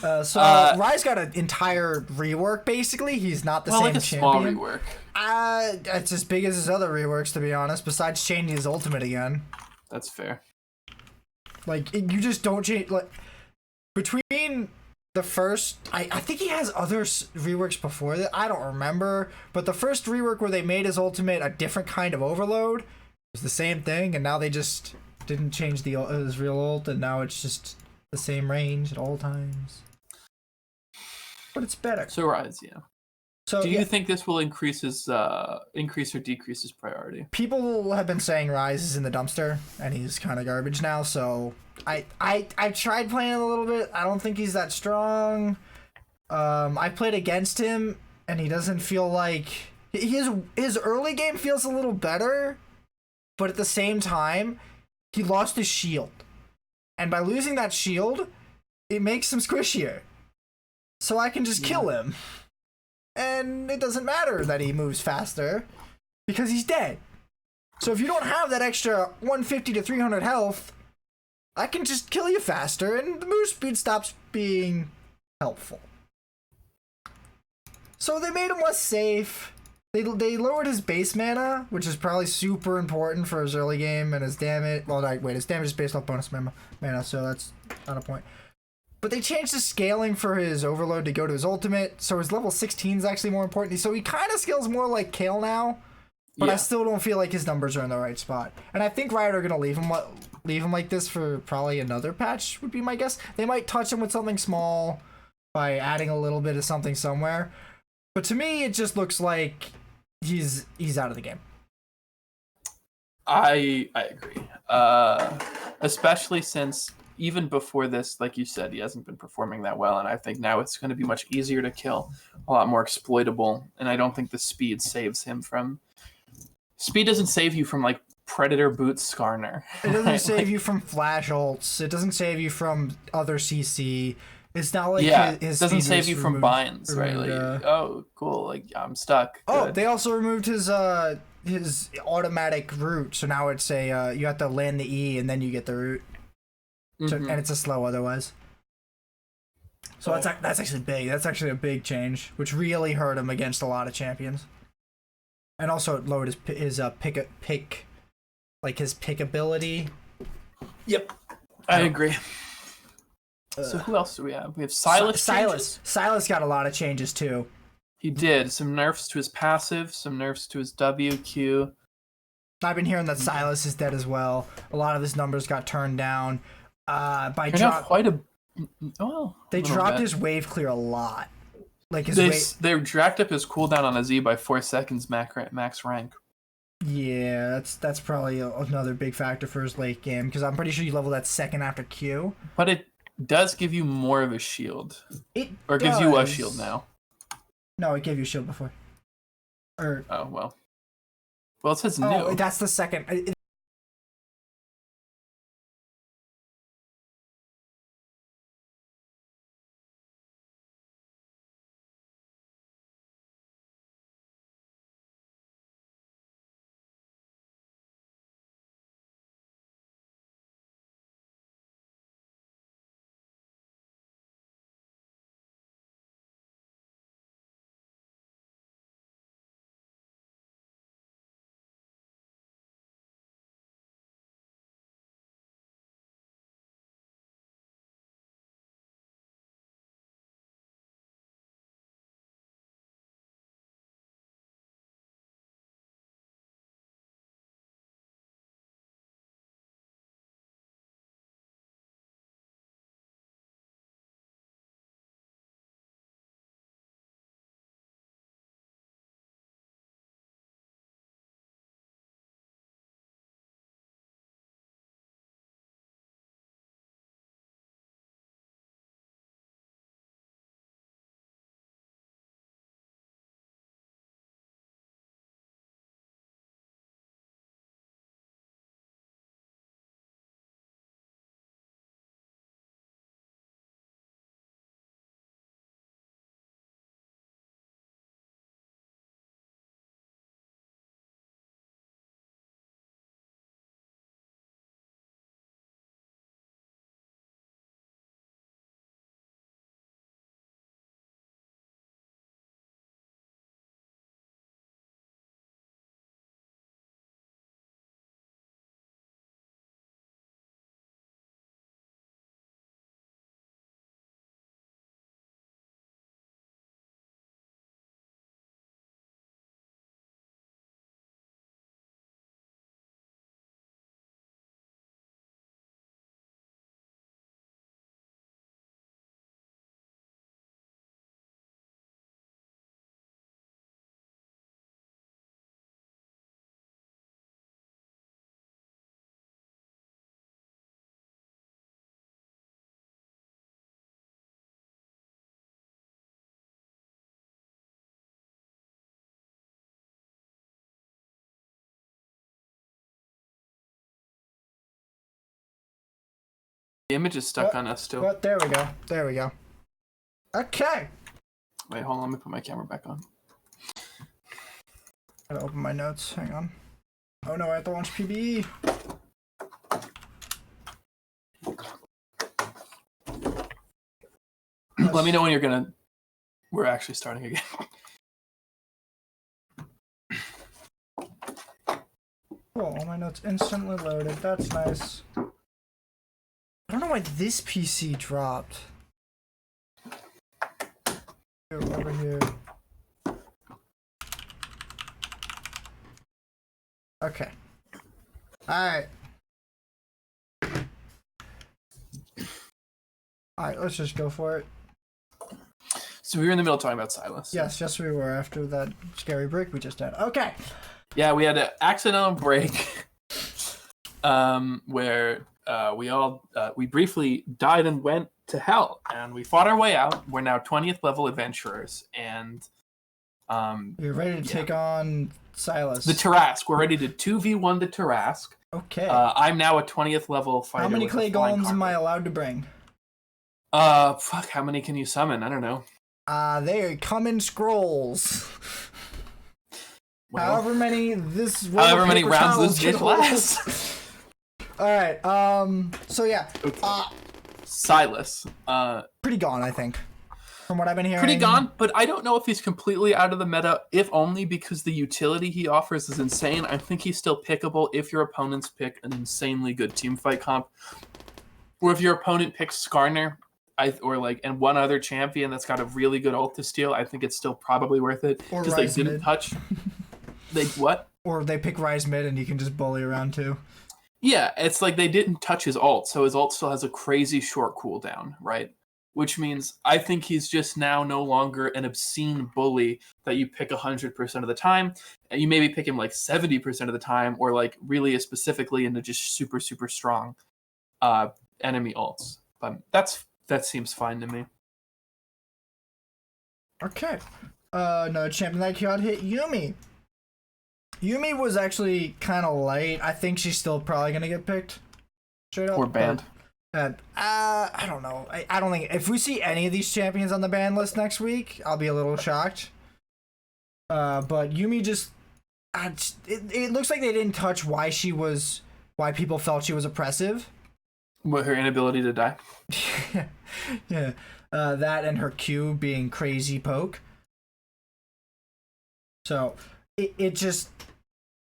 Speaker 1: Rye's got an entire rework, basically. He's not the same
Speaker 2: like a
Speaker 1: champion.
Speaker 2: small rework.
Speaker 1: It's as big as his other reworks, to be honest, besides changing his ultimate again.
Speaker 2: That's fair.
Speaker 1: Like, you just don't change... Like, between... The first, I think he has other reworks before that. I don't remember, but the first rework where they made his ultimate a different kind of overload was the same thing, and now they just didn't change his real ult, and now it's just the same range at all times. But it's better.
Speaker 2: So Rise, yeah.
Speaker 1: So
Speaker 2: do you think this will increase or decrease his priority?
Speaker 1: People have been saying Rise is in the dumpster, and he's kind of garbage now. So I tried playing him a little bit. I don't think he's that strong. I played against him, and he doesn't feel like his early game feels a little better, but at the same time, he lost his shield, and by losing that shield, it makes him squishier. So I can just kill him. And it doesn't matter that he moves faster because he's dead. So if you don't have that extra 150 to 300 health, I can just kill you faster and the move speed stops being helpful. So they made him less safe. They lowered his base mana, which is probably super important for his early game, and his damage. Well, his damage is based off bonus mana, so that's not a point. But they changed the scaling for his overload to go to his ultimate, so his level 16 is actually more important. So he kind of scales more like Kale now, but I still don't feel like his numbers are in the right spot. And I think Riot are going to leave him like this for probably another patch, would be my guess. They might touch him with something small by adding a little bit of something somewhere. But to me, it just looks like he's out of the game.
Speaker 2: I agree. Especially since... even before this, like you said, he hasn't been performing that well, and I think now it's going to be much easier to kill, a lot more exploitable, and I don't think the speed saves him from... Speed doesn't save you from, like, Predator Boots Skarner.
Speaker 1: It doesn't save you from flash ults. It doesn't save you from other CC. It's not like his
Speaker 2: doesn't
Speaker 1: speed
Speaker 2: save you from binds, right?
Speaker 1: Like,
Speaker 2: oh, cool, like, I'm stuck.
Speaker 1: Oh,
Speaker 2: Good.
Speaker 1: they also removed his automatic route, so now it's you have to land the E and then you get the route. So, and it's a slow otherwise. So that's actually big. That's actually a big change, which really hurt him against a lot of champions. And also it lowered his pick ability.
Speaker 2: Yep, I agree. So who else do we have? We have Silas.
Speaker 1: Silas got a lot of changes too.
Speaker 2: He did some nerfs to his passive, some nerfs to his WQ.
Speaker 1: I've been hearing that Silas is dead as well. A lot of his numbers got turned down. They dropped his wave clear a lot. Like
Speaker 2: they jacked up his cooldown on a Z by 4 seconds max rank.
Speaker 1: Yeah, that's probably another big factor for his late game, because I'm pretty sure you level that second after Q.
Speaker 2: But it does give you more of a shield. Gives you a shield now.
Speaker 1: No, it gave you a shield before.
Speaker 2: Oh well. Well, it says new.
Speaker 1: Oh, that's the second.
Speaker 2: The image is stuck on us still.
Speaker 1: What? There we go. There we go. Okay.
Speaker 2: Wait, hold on. Let me put my camera back on.
Speaker 1: Gotta open my notes. Hang on. Oh no, I have to launch PBE.
Speaker 2: Let me know when we're actually starting again.
Speaker 1: Cool, all my notes instantly loaded. That's nice. I don't know why this PC dropped. Over here. Okay. Alright. Alright, let's just go for it.
Speaker 2: So we were in the middle talking about Silas.
Speaker 1: Yes, we were after that scary break we just had. Okay.
Speaker 2: Yeah, we had an accidental break where we briefly died and went to hell, and we fought our way out. We're now 20th level adventurers, and
Speaker 1: you're ready to take on Silas.
Speaker 2: The Tarask. We're ready to 2v1 the Tarask.
Speaker 1: Okay.
Speaker 2: I'm now a 20th level fighter.
Speaker 1: How many clay golems am I allowed to bring?
Speaker 2: Fuck, how many can you summon? I don't know.
Speaker 1: They come in scrolls.
Speaker 2: Well,
Speaker 1: however many rounds
Speaker 2: this dish lasts.
Speaker 1: Alright, so yeah.
Speaker 2: Okay. Silas.
Speaker 1: Pretty gone, I think. From what I've been hearing.
Speaker 2: Pretty gone, but I don't know if he's completely out of the meta, if only because the utility he offers is insane. I think he's still pickable if your opponents pick an insanely good teamfight comp. Or if your opponent picks Skarner, and one other champion that's got a really good ult to steal, I think it's still probably worth it. Because they didn't touch. What?
Speaker 1: Or they pick Rise mid and you can just bully around too.
Speaker 2: Yeah, it's like they didn't touch his ult, so his ult still has a crazy short cooldown, right? Which means I think he's just now no longer an obscene bully that you pick 100% of the time. And you maybe pick him like 70% of the time, or like really specifically into just super, super strong enemy ults. But that seems fine to me.
Speaker 1: Okay. No champion that got hit, Yuumi. Yuumi was actually kind of light. I think she's still probably gonna get picked. Straight up.
Speaker 2: Or banned.
Speaker 1: I don't know. I don't think if we see any of these champions on the ban list next week, I'll be a little shocked. But Yuumi just, it looks like they didn't touch why people felt she was oppressive.
Speaker 2: What, her inability to die?
Speaker 1: Yeah. That and her Q being crazy poke. So they just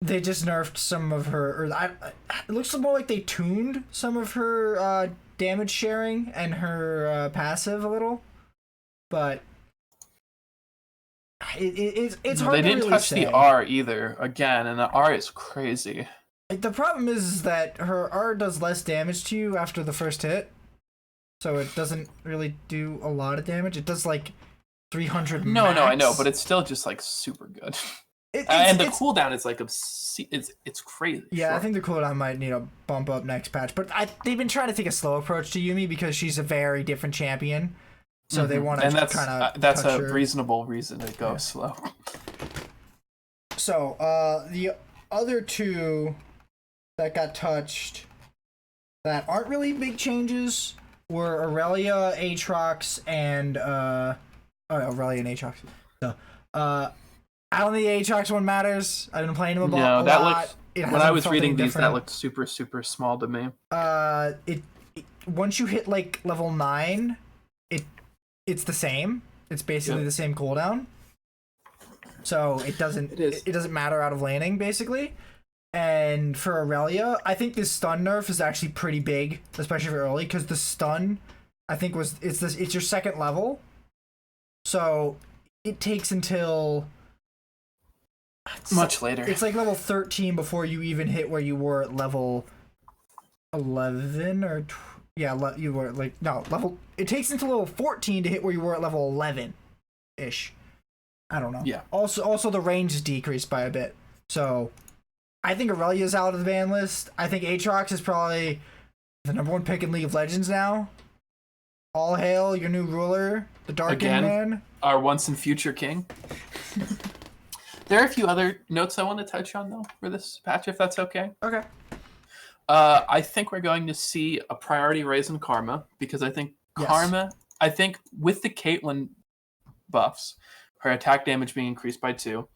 Speaker 1: nerfed some of her, it looks more like they tuned some of her damage sharing and her passive a little, but it's hard.
Speaker 2: They didn't
Speaker 1: really
Speaker 2: touch
Speaker 1: say.
Speaker 2: the R either. Again, and the R is crazy.
Speaker 1: The problem is that her R does less damage to you after the first hit, so it doesn't really do a lot of damage. It does like 300.
Speaker 2: No,
Speaker 1: max.
Speaker 2: no, I know, but it's still just like super good. And the cooldown is like it's crazy.
Speaker 1: Yeah,
Speaker 2: short.
Speaker 1: I think the cooldown might need a bump up next patch, but they've been trying to take a slow approach to Yuumi because she's a very different champion, so they want to kind of.
Speaker 2: That's a reasonable reason to go slow.
Speaker 1: So the other two that got touched that aren't really big changes were Aurelia, Aatrox, and Aurelia and Aatrox. So, I don't think the Aatrox one matters. I've been playing him a lot.
Speaker 2: Looked, when I was reading these, that looked super, super small to me.
Speaker 1: Once you hit like level 9, it's the same. It's basically the same cooldown. So it doesn't matter out of laning basically. And for Aurelia, I think this stun nerf is actually pretty big, especially for early, because the stun, I think it's your second level, so it takes until
Speaker 2: much later.
Speaker 1: It's like level 13 before you even hit where you were at level 11 or you were like level. It takes until level 14 to hit where you were at level 11 ish. I don't know.
Speaker 2: Yeah.
Speaker 1: Also the range is decreased by a bit, so. I think Aurelia's out of the ban list. I think Aatrox is probably the #1 pick in League of Legends now. All hail your new ruler, the Darkened Man.
Speaker 2: Our once and future king. There are a few other notes I want to touch on, though, for this patch, if that's okay.
Speaker 1: Okay.
Speaker 2: I think we're going to see a priority raise in Karma because I think I think with the Caitlyn buffs, her attack damage being increased by 2,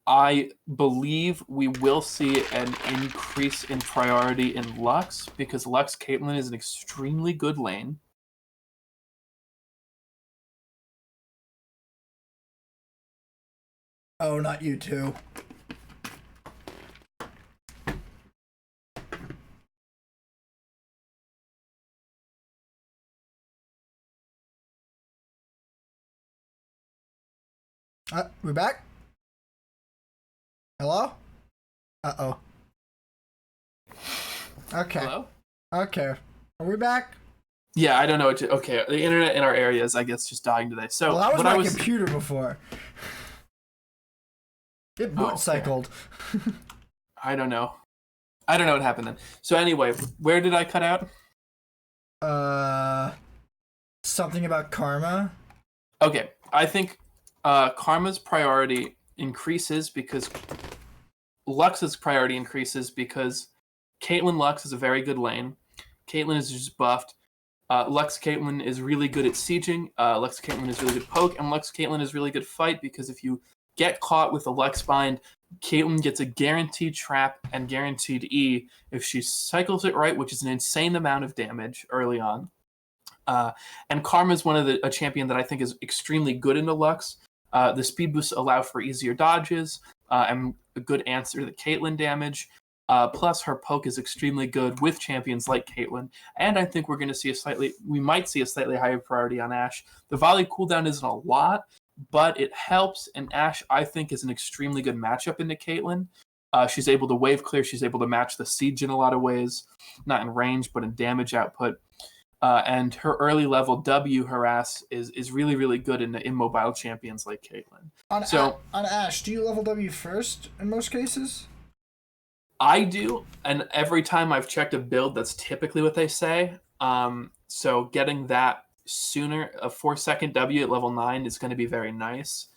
Speaker 2: I believe we will see an increase in priority in Lux because Lux Caitlyn is an extremely good lane.
Speaker 1: Oh, not you too. We back? Hello? Uh-oh. Okay.
Speaker 2: Hello?
Speaker 1: Okay. Are we back?
Speaker 2: Yeah, I don't know. Okay, the internet in our area is, I guess, just dying today. So
Speaker 1: well, that was my computer before. It boot cycled.
Speaker 2: I don't know. I don't know what happened then. So anyway, where did I cut out?
Speaker 1: Something about Karma.
Speaker 2: Okay, I think Karma's priority increases because Lux's priority increases because Caitlyn Lux is a very good lane. Caitlyn is just buffed. Lux Caitlyn is really good at sieging. Lux Caitlyn is really good poke, and Lux Caitlyn is really good fight because if you get caught with a Lux bind, Caitlyn gets a guaranteed trap and guaranteed E if she cycles it right, which is an insane amount of damage early on. And Karma is a champion that I think is extremely good into Lux. The speed boosts allow for easier dodges and a good answer to the Caitlyn damage. Plus, her poke is extremely good with champions like Caitlyn, and I think we might see a slightly higher priority on Ashe. The volley cooldown isn't a lot, but it helps, and Ashe, I think, is an extremely good matchup into Caitlyn. She's able to wave clear, she's able to match the siege in a lot of ways, not in range, but in damage output. And her early level W harass is really, really good in the immobile champions like Caitlyn.
Speaker 1: On Ashe, do you level W first in most cases?
Speaker 2: I do, and every time I've checked a build, that's typically what they say. So getting that sooner, a 4-second W at level 9 is going to be very nice.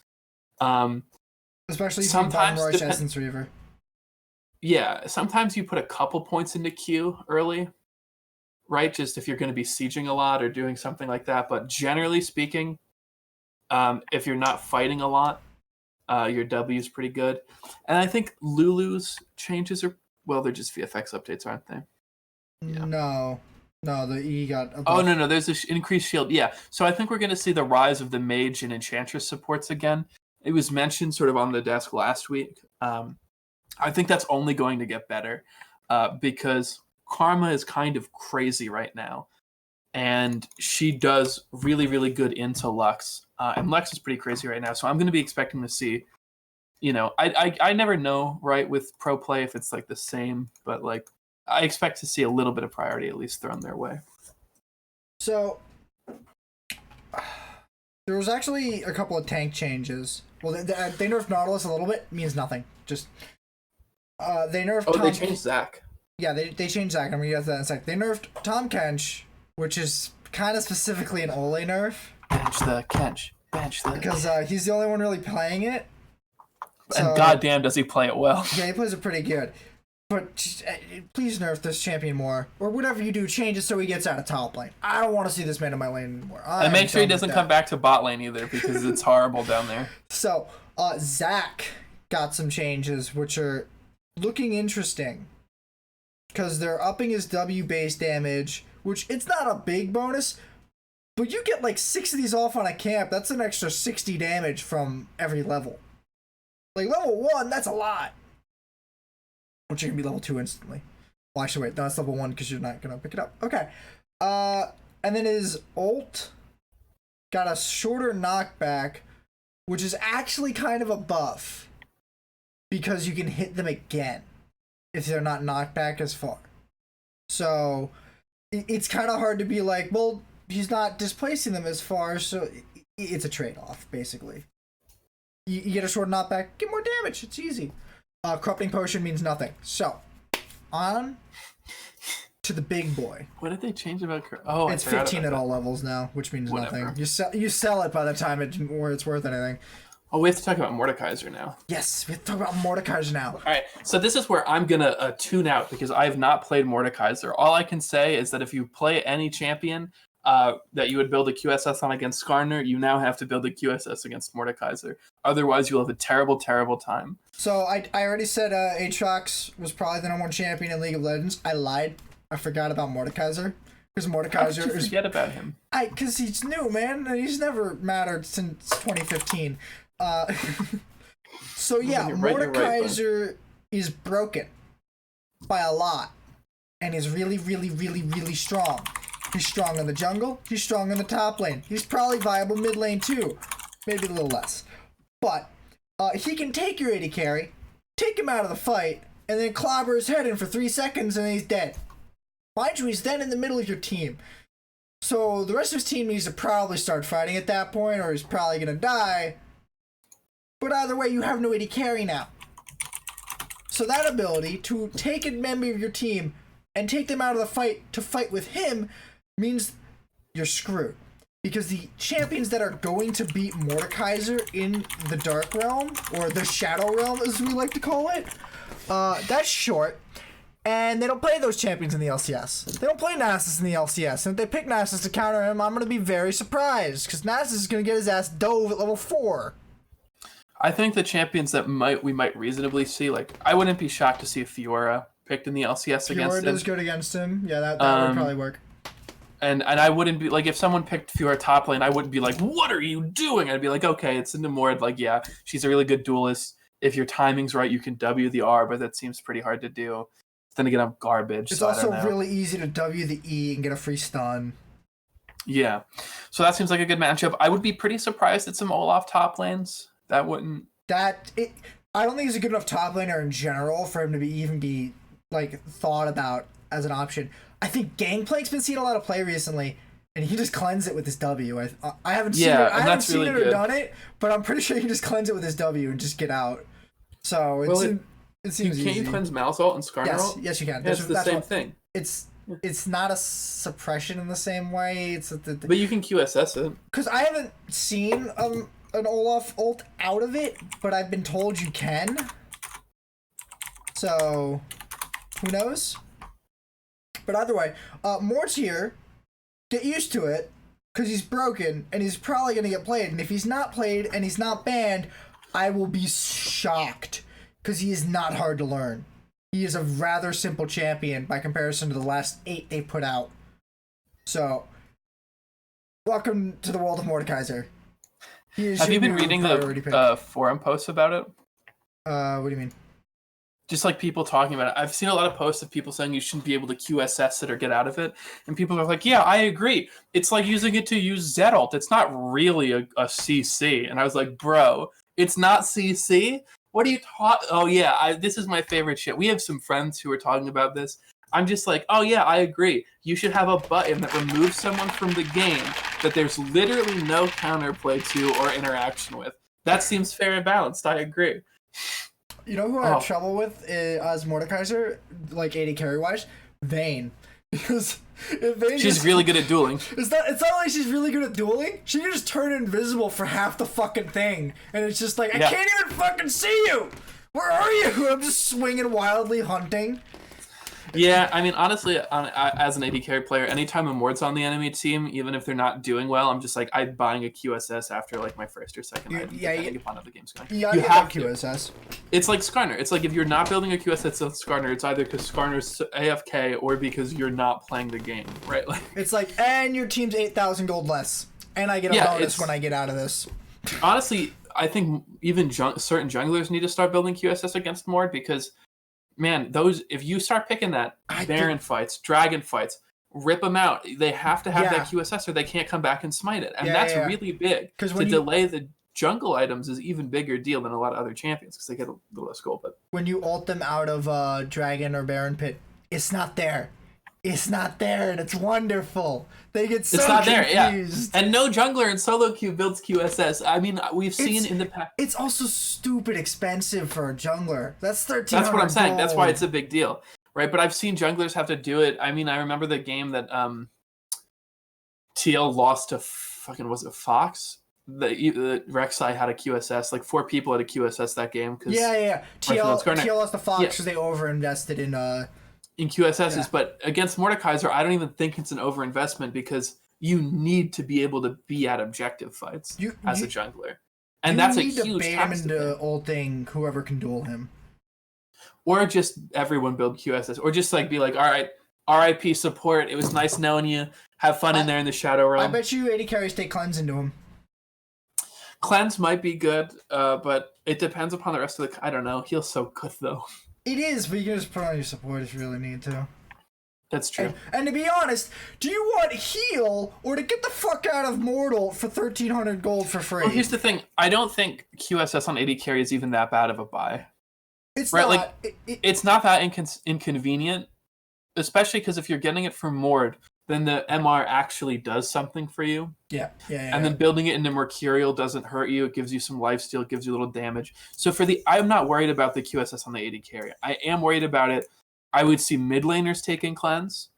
Speaker 1: Especially if sometimes you Essence Reaver.
Speaker 2: Yeah, sometimes you put a couple points into Q early, right? Just if you're going to be sieging a lot or doing something like that. But generally speaking, if you're not fighting a lot, your W is pretty good. And I think Lulu's changes they're just VFX updates, aren't they?
Speaker 1: Yeah. No, the E got a buff.
Speaker 2: Oh, no, there's an increased shield. Yeah, so I think we're going to see the rise of the Mage and Enchantress supports again. It was mentioned sort of on the desk last week. I think that's only going to get better because Karma is kind of crazy right now. And she does really, really good into Lux. And Lux is pretty crazy right now. So I'm going to be expecting to see, I never know, right, with pro play if it's like the same. But like I expect to see a little bit of priority at least thrown their way.
Speaker 1: So there was actually a couple of tank changes. Well, they nerfed Nautilus a little bit. Means nothing. Just they nerfed.
Speaker 2: They changed Zach.
Speaker 1: Yeah, they changed Zach. I'm gonna get to that in a sec. They nerfed Tom Kench, which is kind of specifically an Ole nerf.
Speaker 2: Bench the Kench.
Speaker 1: Because he's the only one really playing it.
Speaker 2: So, and goddamn, does he play it well?
Speaker 1: Yeah, he plays it pretty good. But please nerf this champion more, or whatever you do, change it so he gets out of top lane. I don't want to see this man in my lane anymore.
Speaker 2: And make sure he doesn't come back to bot lane either, because it's horrible down there.
Speaker 1: So, Zach got some changes, which are looking interesting. Because they're upping his W base damage, which it's not a big bonus, but you get like 6 of these off on a camp. That's an extra 60 damage from every level. Like level 1, that's a lot. Which you can be level 2 instantly. Well, actually, wait, no, that's level 1 because you're not gonna pick it up. Okay. And then his ult got a shorter knockback, which is actually kind of a buff because you can hit them again if they're not knocked back as far. So it's kind of hard to be like, well, he's not displacing them as far, so it's a trade-off, basically. You get a short knockback, get more damage, it's easy. Corrupting Potion means nothing. So, on to the big boy.
Speaker 2: What did they change about
Speaker 1: it's 15 at all levels now, which means nothing. You sell it by the time it's worth anything.
Speaker 2: Oh, we have to talk about Mordekaiser now.
Speaker 1: Yes, we have to talk about Mordekaiser now.
Speaker 2: All right, so this is where I'm gonna tune out because I have not played Mordekaiser. All I can say is that if you play any champion that you would build a QSS on against Skarner, you now have to build a QSS against Mordekaiser. Otherwise, you'll have a terrible, terrible time.
Speaker 1: So I already said Aatrox was probably the #1 champion in League of Legends. I lied. I forgot about Mordekaiser. Because Mordekaiser is...
Speaker 2: forget about him?
Speaker 1: Because he's new, man. He's never mattered since 2015. So yeah, Mordekaiser is broken by a lot, and is really, really, really, really strong. He's strong in the jungle. He's strong in the top lane. He's probably viable mid lane too, maybe a little less. But he can take your AD carry, take him out of the fight, and then clobber his head in for 3 seconds, and then he's dead. Mind you, he's then in the middle of your team. So the rest of his team needs to probably start fighting at that point, or he's probably gonna die. But either way, you have no AD carry now. So that ability to take a member of your team and take them out of the fight to fight with him means you're screwed. Because the champions that are going to beat Mordekaiser in the Dark Realm, or the Shadow Realm as we like to call it, that's short. And they don't play those champions in the LCS. They don't play Nasus in the LCS. And if they pick Nasus to counter him, I'm going to be very surprised. Because Nasus is going to get his ass dove at level 4.
Speaker 2: I think the champions that we might reasonably see, like, I wouldn't be shocked to see a Fiora picked in the LCS against him.
Speaker 1: Fiora does good against him. Yeah, that would probably work.
Speaker 2: And I wouldn't be, like, if someone picked Fiora top lane, I wouldn't be like, what are you doing? I'd be like, okay, it's into more, like, yeah, she's a really good duelist. If your timing's right, you can W the R, but that seems pretty hard to do. Then again, I'm garbage.
Speaker 1: It's also really easy to W the E and get a free stun.
Speaker 2: Yeah. So that seems like a good matchup. I would be pretty surprised at some Olaf top lanes. That wouldn't...
Speaker 1: I don't think he's a good enough top laner in general for him to even be like thought about as an option. I think Gangplank's been seeing a lot of play recently, and he just cleansed it with his W. I haven't seen it. I haven't seen it or done it, but I'm pretty sure he can just cleanse it with his W and just get out. So it seems easy.
Speaker 2: Can't you cleanse Mouse ult and Skarner ult?
Speaker 1: Yes, you can.
Speaker 2: Yeah, it's the same thing.
Speaker 1: It's not a suppression in the same way.
Speaker 2: But you can QSS it.
Speaker 1: Because I haven't seen an Olaf ult out of it, but I've been told you can. So, who knows? But either way, Mort's here. Get used to it, because he's broken, and he's probably going to get played. And if he's not played, and he's not banned, I will be shocked, because he is not hard to learn. He is a rather simple champion by comparison to the last 8 they put out. So, welcome to the world of Mordekaiser.
Speaker 2: Have you been reading the forum posts about it?
Speaker 1: What do you mean?
Speaker 2: Just like people talking about it. I've seen a lot of posts of people saying you shouldn't be able to QSS it or get out of it. And people are like, yeah, I agree. It's like using it to use Z ult. It's not really a CC. And I was like, bro, it's not CC? What are you talking? Oh, yeah, this is my favorite shit. We have some friends who are talking about this. I'm just like, oh, yeah, I agree. You should have a button that removes someone from the game that there's literally no counterplay to or interaction with. That seems fair and balanced. I agree.
Speaker 1: You know who I have trouble with as Mordekaiser, like AD carry wise? Vayne. Because if Vayne
Speaker 2: she's really good at dueling.
Speaker 1: It's not like she's really good at dueling. She can just turn invisible for half the fucking thing. And it's just like, I can't even fucking see you! Where are you? I'm just swinging wildly hunting.
Speaker 2: Yeah, I mean, honestly, as an AD carry player, anytime a Mord's on the enemy team, even if they're not doing well, I'm just like, I'm buying a QSS after like my first or second item, depending upon how the game's going.
Speaker 1: Yeah, you have QSS.
Speaker 2: It's like Skarner. It's like if you're not building a QSS on Skarner, it's either because Skarner's AFK or because you're not playing the game, right? Like,
Speaker 1: it's like, and your team's 8,000 gold less, and I get a bonus when I get out of this.
Speaker 2: Honestly, I think even certain junglers need to start building QSS against Mord because... Man, if you start picking that Baron fights, Dragon fights, rip them out. They have to have that QSS or they can't come back and smite it. And that's really big. Because to delay the jungle items is even bigger deal than a lot of other champions because they get a little less gold. But
Speaker 1: when you ult them out of Dragon or Baron pit, it's not there. It's not there, and it's wonderful. They get so confused. There, yeah.
Speaker 2: And no jungler in solo queue builds QSS. I mean, we've seen in the past.
Speaker 1: It's also stupid expensive for a jungler. That's 13.
Speaker 2: That's what I'm saying. Gold. That's why it's a big deal, right? But I've seen junglers have to do it. I mean, I remember the game that TL lost to fucking was it Fox the Rek'Sai had a QSS, like 4 people had a QSS that game. Cause
Speaker 1: yeah. TL lost the Fox because they overinvested in
Speaker 2: QSSs, but against Mordekaiser, I don't even think it's an overinvestment because you need to be able to be at objective fights as a jungler. And that's a huge task. You need to bait him into
Speaker 1: ulting whoever can duel him.
Speaker 2: Or just everyone build QSS. Or just like be like, all right, RIP support. It was nice knowing you. Have fun in there in the Shadow Realm.
Speaker 1: I bet you AD carries take cleanse into him.
Speaker 2: Cleanse might be good, but it depends upon the rest of the... I don't know. Heal's so good, though.
Speaker 1: It is, but you can just put on your support if you really need to.
Speaker 2: That's true.
Speaker 1: And to be honest, do you want heal or to get the fuck out of Mortal for 1,300 gold for free?
Speaker 2: Well, here's the thing. I don't think QSS on AD carry is even that bad of a buy.
Speaker 1: It's
Speaker 2: right?
Speaker 1: not.
Speaker 2: Like, it's not that inconvenient, especially because if you're getting it from Mord, then the MR actually does something for you.
Speaker 1: Yeah.
Speaker 2: And then building it into Mercurial doesn't hurt you. It gives you some lifesteal, it gives you a little damage. So I'm not worried about the QSS on the AD carry. I am worried about it. I would see mid laners taking cleanse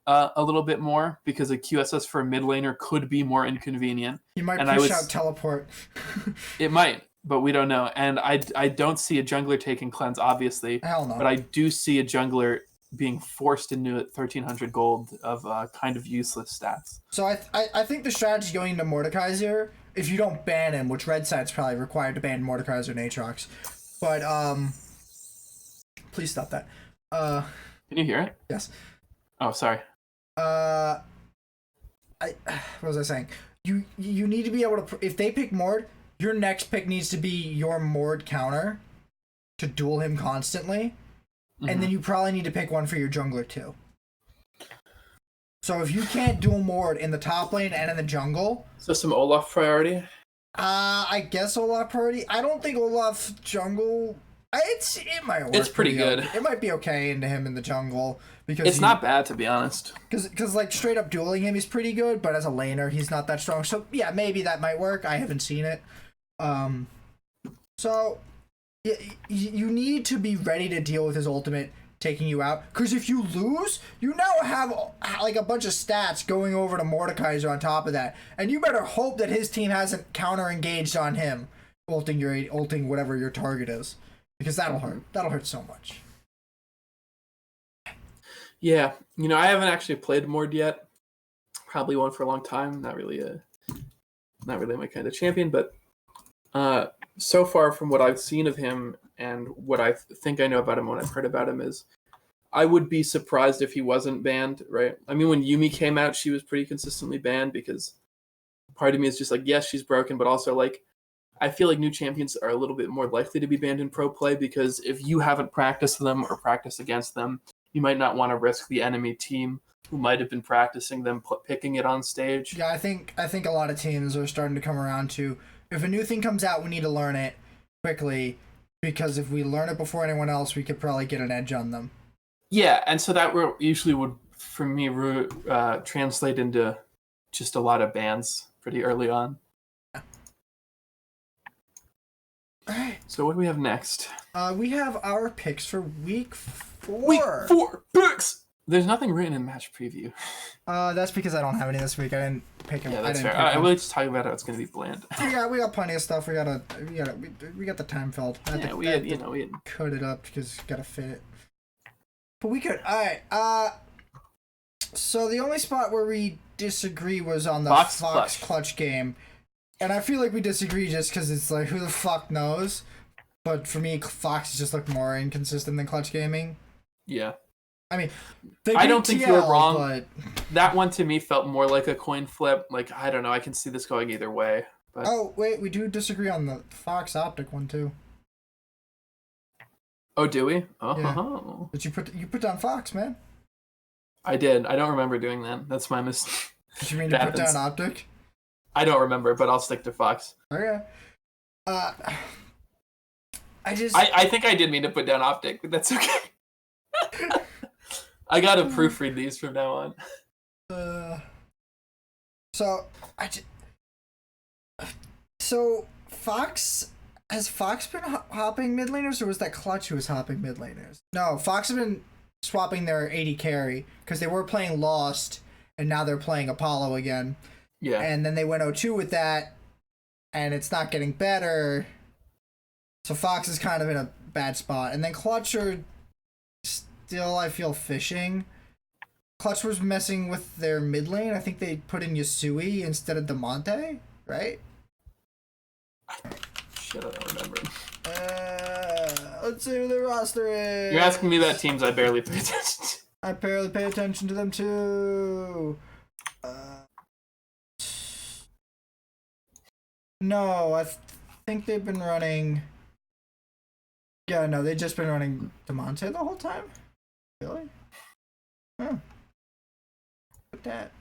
Speaker 2: a little bit more because a QSS for a mid laner could be more inconvenient.
Speaker 1: You might push out teleport.
Speaker 2: It might, but we don't know. And I don't see a jungler taking cleanse, obviously.
Speaker 1: Hell no.
Speaker 2: But I do see a jungler being forced into 1,300 gold of kind of useless stats.
Speaker 1: So I think the strategy going into Mordekaiser, if you don't ban him, which Red Side's probably required to ban Mordekaiser and Aatrox, but please stop that.
Speaker 2: Can you hear it?
Speaker 1: Yes.
Speaker 2: Oh, sorry.
Speaker 1: What was I saying? You need to be able to, if they pick Mord, your next pick needs to be your Mord counter to duel him constantly. And then you probably need to pick one for your jungler too. So if you can't duel Mord in the top lane and in the jungle...
Speaker 2: So some Olaf priority?
Speaker 1: I guess Olaf priority. I don't think Olaf jungle... It might work.
Speaker 2: It's pretty good.
Speaker 1: It might be okay into him in the jungle. Because
Speaker 2: it's not bad, to be honest.
Speaker 1: Because like, straight up dueling him, he's pretty good. But as a laner, he's not that strong. So yeah, maybe that might work. I haven't seen it. So... You need to be ready to deal with his ultimate taking you out. Because if you lose, you now have like a bunch of stats going over to Mordekaiser on top of that. And you better hope that his team hasn't counter-engaged on him, ulting whatever your target is. Because that'll hurt. That'll hurt so much.
Speaker 2: Yeah. I haven't actually played Mord yet. Probably won't for a long time. Not really my kind of champion, but... so far from what I've seen of him and what I think I know about him, what I've heard about him is I would be surprised if he wasn't banned, right? I mean, when Yumi came out, she was pretty consistently banned because part of me is just like, yes, she's broken, but also like, I feel like new champions are a little bit more likely to be banned in pro play because if you haven't practiced them or practiced against them, you might not want to risk the enemy team who might have been practicing them picking it on stage.
Speaker 1: Yeah, I think a lot of teams are starting to come around to, if a new thing comes out, we need to learn it quickly, because if we learn it before anyone else, we could probably get an edge on them.
Speaker 2: Yeah, and so that usually would, for me, translate into just a lot of bans pretty early on.
Speaker 1: Yeah. All right.
Speaker 2: So what do we have next?
Speaker 1: We have our picks for week 4.
Speaker 2: Week 4 picks! There's nothing written in match preview.
Speaker 1: That's because I don't have any this week. I didn't pick them.
Speaker 2: Yeah, that's fair. I will just talk about how it's going to be bland.
Speaker 1: Yeah, we got plenty of stuff. We got the time filled.
Speaker 2: We had
Speaker 1: cut it up because gotta fit it. But we could. All right. So the only spot where we disagree was on the Fox clutch game, and I feel like we disagree just because it's like, who the fuck knows? But for me, Fox just looked more inconsistent than clutch gaming.
Speaker 2: Yeah.
Speaker 1: I mean,
Speaker 2: I don't think you're wrong.
Speaker 1: But...
Speaker 2: That one to me felt more like a coin flip. Like, I don't know. I can see this going either way. But...
Speaker 1: Oh, wait. We do disagree on the Fox Optic one, too.
Speaker 2: Oh, do we? Oh.
Speaker 1: Yeah. But you put down Fox, man.
Speaker 2: I did. I don't remember doing that. That's my mistake.
Speaker 1: Did you mean to put down Optic?
Speaker 2: I don't remember, but I'll stick to Fox.
Speaker 1: Okay. I
Speaker 2: think I did mean to put down Optic, but that's okay. I gotta proofread these from now on.
Speaker 1: So Fox, has Fox been hopping mid laners, or was that Clutch who was hopping mid laners? No, Fox have been swapping their AD carry because they were playing Lost and now they're playing Apollo again.
Speaker 2: Yeah.
Speaker 1: And then they went 0-2 with that, and it's not getting better. So Fox is kind of in a bad spot. And then Clutch are still, I feel, fishing. Clutch was messing with their mid lane. I think they put in Yasui instead of Demonte, right?
Speaker 2: Shit, I don't remember.
Speaker 1: Let's see who the roster is.
Speaker 2: You're asking me about teams I barely pay attention to.
Speaker 1: I barely pay attention to them too. No, I think they've been running. Yeah, no, they've just been running Demonte the whole time. Really? Huh. Look at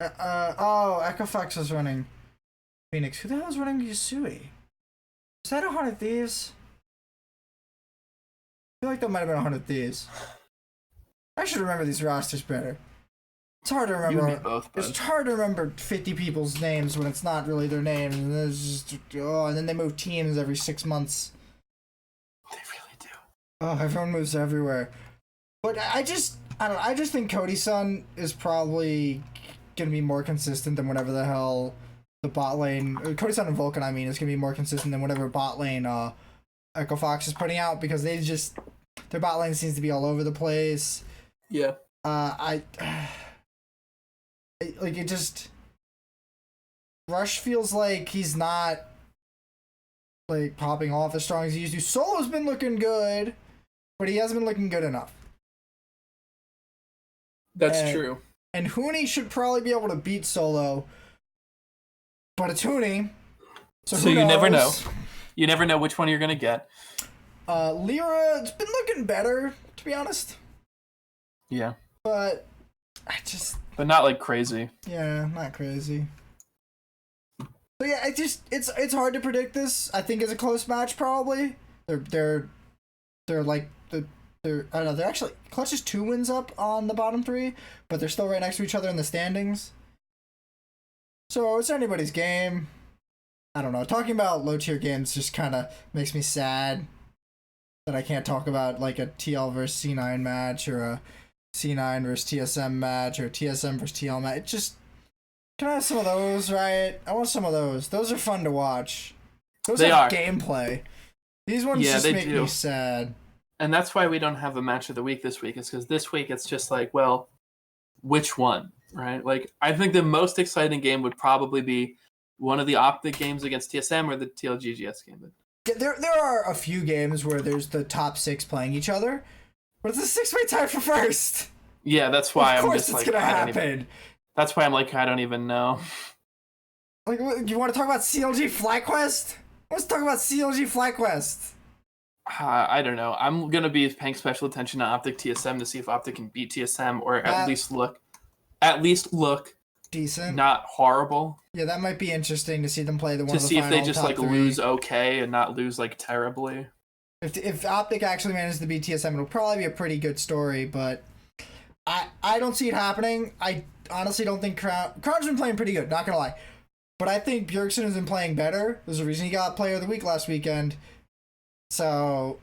Speaker 1: that. Oh, Echo Fox is running Phoenix. Who the hell is running Yasui? Is that 100 Thieves? I feel like that might have been 100 Thieves. I should remember these rosters better. It's hard to remember.
Speaker 2: You and me both,
Speaker 1: it's hard to remember 50 people's names when it's not really their names, and there's just and then they move teams every 6 months.
Speaker 2: They really do.
Speaker 1: Oh, everyone moves everywhere. But I just think Cody-san is probably gonna be more consistent than whatever the hell the bot lane. Cody-san and Vulcan, I mean, is gonna be more consistent than whatever bot lane Echo Fox is putting out, because their bot lane seems to be all over the place.
Speaker 2: Yeah.
Speaker 1: Rush feels like he's not like popping off as strong as he used to. Solo's been looking good, but he hasn't been looking good enough.
Speaker 2: That's true.
Speaker 1: And Huni should probably be able to beat Solo, but it's Huni. So
Speaker 2: you never know. You never know which one you're gonna get.
Speaker 1: Lyra's been looking better, to be honest.
Speaker 2: Yeah.
Speaker 1: But
Speaker 2: not like crazy.
Speaker 1: Yeah, not crazy. So yeah, it's hard to predict this. I think it's a close match probably. They're like I don't know, they're actually Clutch is 2 wins up on the bottom 3, but they're still right next to each other in the standings. So it's anybody's game. I don't know. Talking about low tier games just kind of makes me sad that I can't talk about like a TL versus C9 match, or a C9 versus TSM match, or TSM versus TL match. It just, can I have some of those, right? I want some of those. Those are fun to watch. Those have gameplay. These ones just make me sad.
Speaker 2: And that's why we don't have a match of the week this week. It's because this week it's just like, well, which one, right? Like, I think the most exciting game would probably be one of the Optic games against TSM, or the TLGGS game.
Speaker 1: There are a few games where there's the top 6 playing each other, but it's a 6-way tie for first.
Speaker 2: Yeah, that's why
Speaker 1: I'm just like, gonna happen.
Speaker 2: That's why I'm like, I don't even know.
Speaker 1: Like, you want to talk about CLG FlyQuest? Let's talk about CLG FlyQuest.
Speaker 2: I don't know. I'm gonna be paying special attention to Optic TSM to see if Optic can beat TSM, or at least look
Speaker 1: decent,
Speaker 2: not horrible.
Speaker 1: Yeah, that might be interesting to see them play the one.
Speaker 2: To see if they just like lose okay and not lose like terribly.
Speaker 1: If Optic actually manages to beat TSM, it'll probably be a pretty good story, but I don't see it happening. I honestly don't think Crown's been playing pretty good, not gonna lie. But I think Bjergsen has been playing better. There's a reason he got Player of the Week last weekend. So,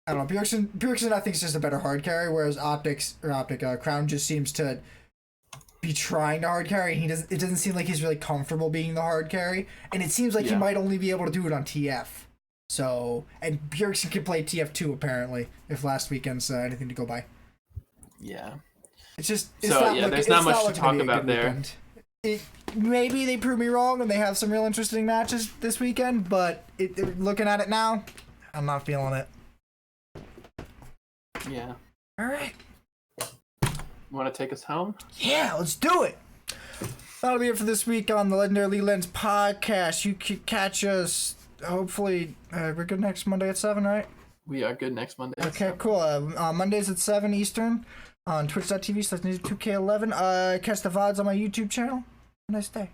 Speaker 1: I don't know. Bjergsen I think is just a better hard carry, whereas Crown just seems to be trying to hard carry. It doesn't seem like he's really comfortable being the hard carry, and it seems like he might only be able to do it on TF. So, and Bjergsen can play TF2 apparently, if last weekend's anything to go by.
Speaker 2: Yeah.
Speaker 1: There's
Speaker 2: not much to talk about there.
Speaker 1: Maybe they prove me wrong and they have some real interesting matches this weekend, but looking at it now, I'm not feeling it.
Speaker 2: Yeah.
Speaker 1: All right.
Speaker 2: You want to take us home?
Speaker 1: Yeah, let's do it. That'll be it for this week on the Legendary League Lens podcast. You can catch us, hopefully, we're good next Monday at 7, right?
Speaker 2: We are good next Monday.
Speaker 1: Okay, cool. Mondays at 7 Eastern on twitch.tv/NizzyTV2K11. Catch the VODs on my YouTube channel. Have a nice day.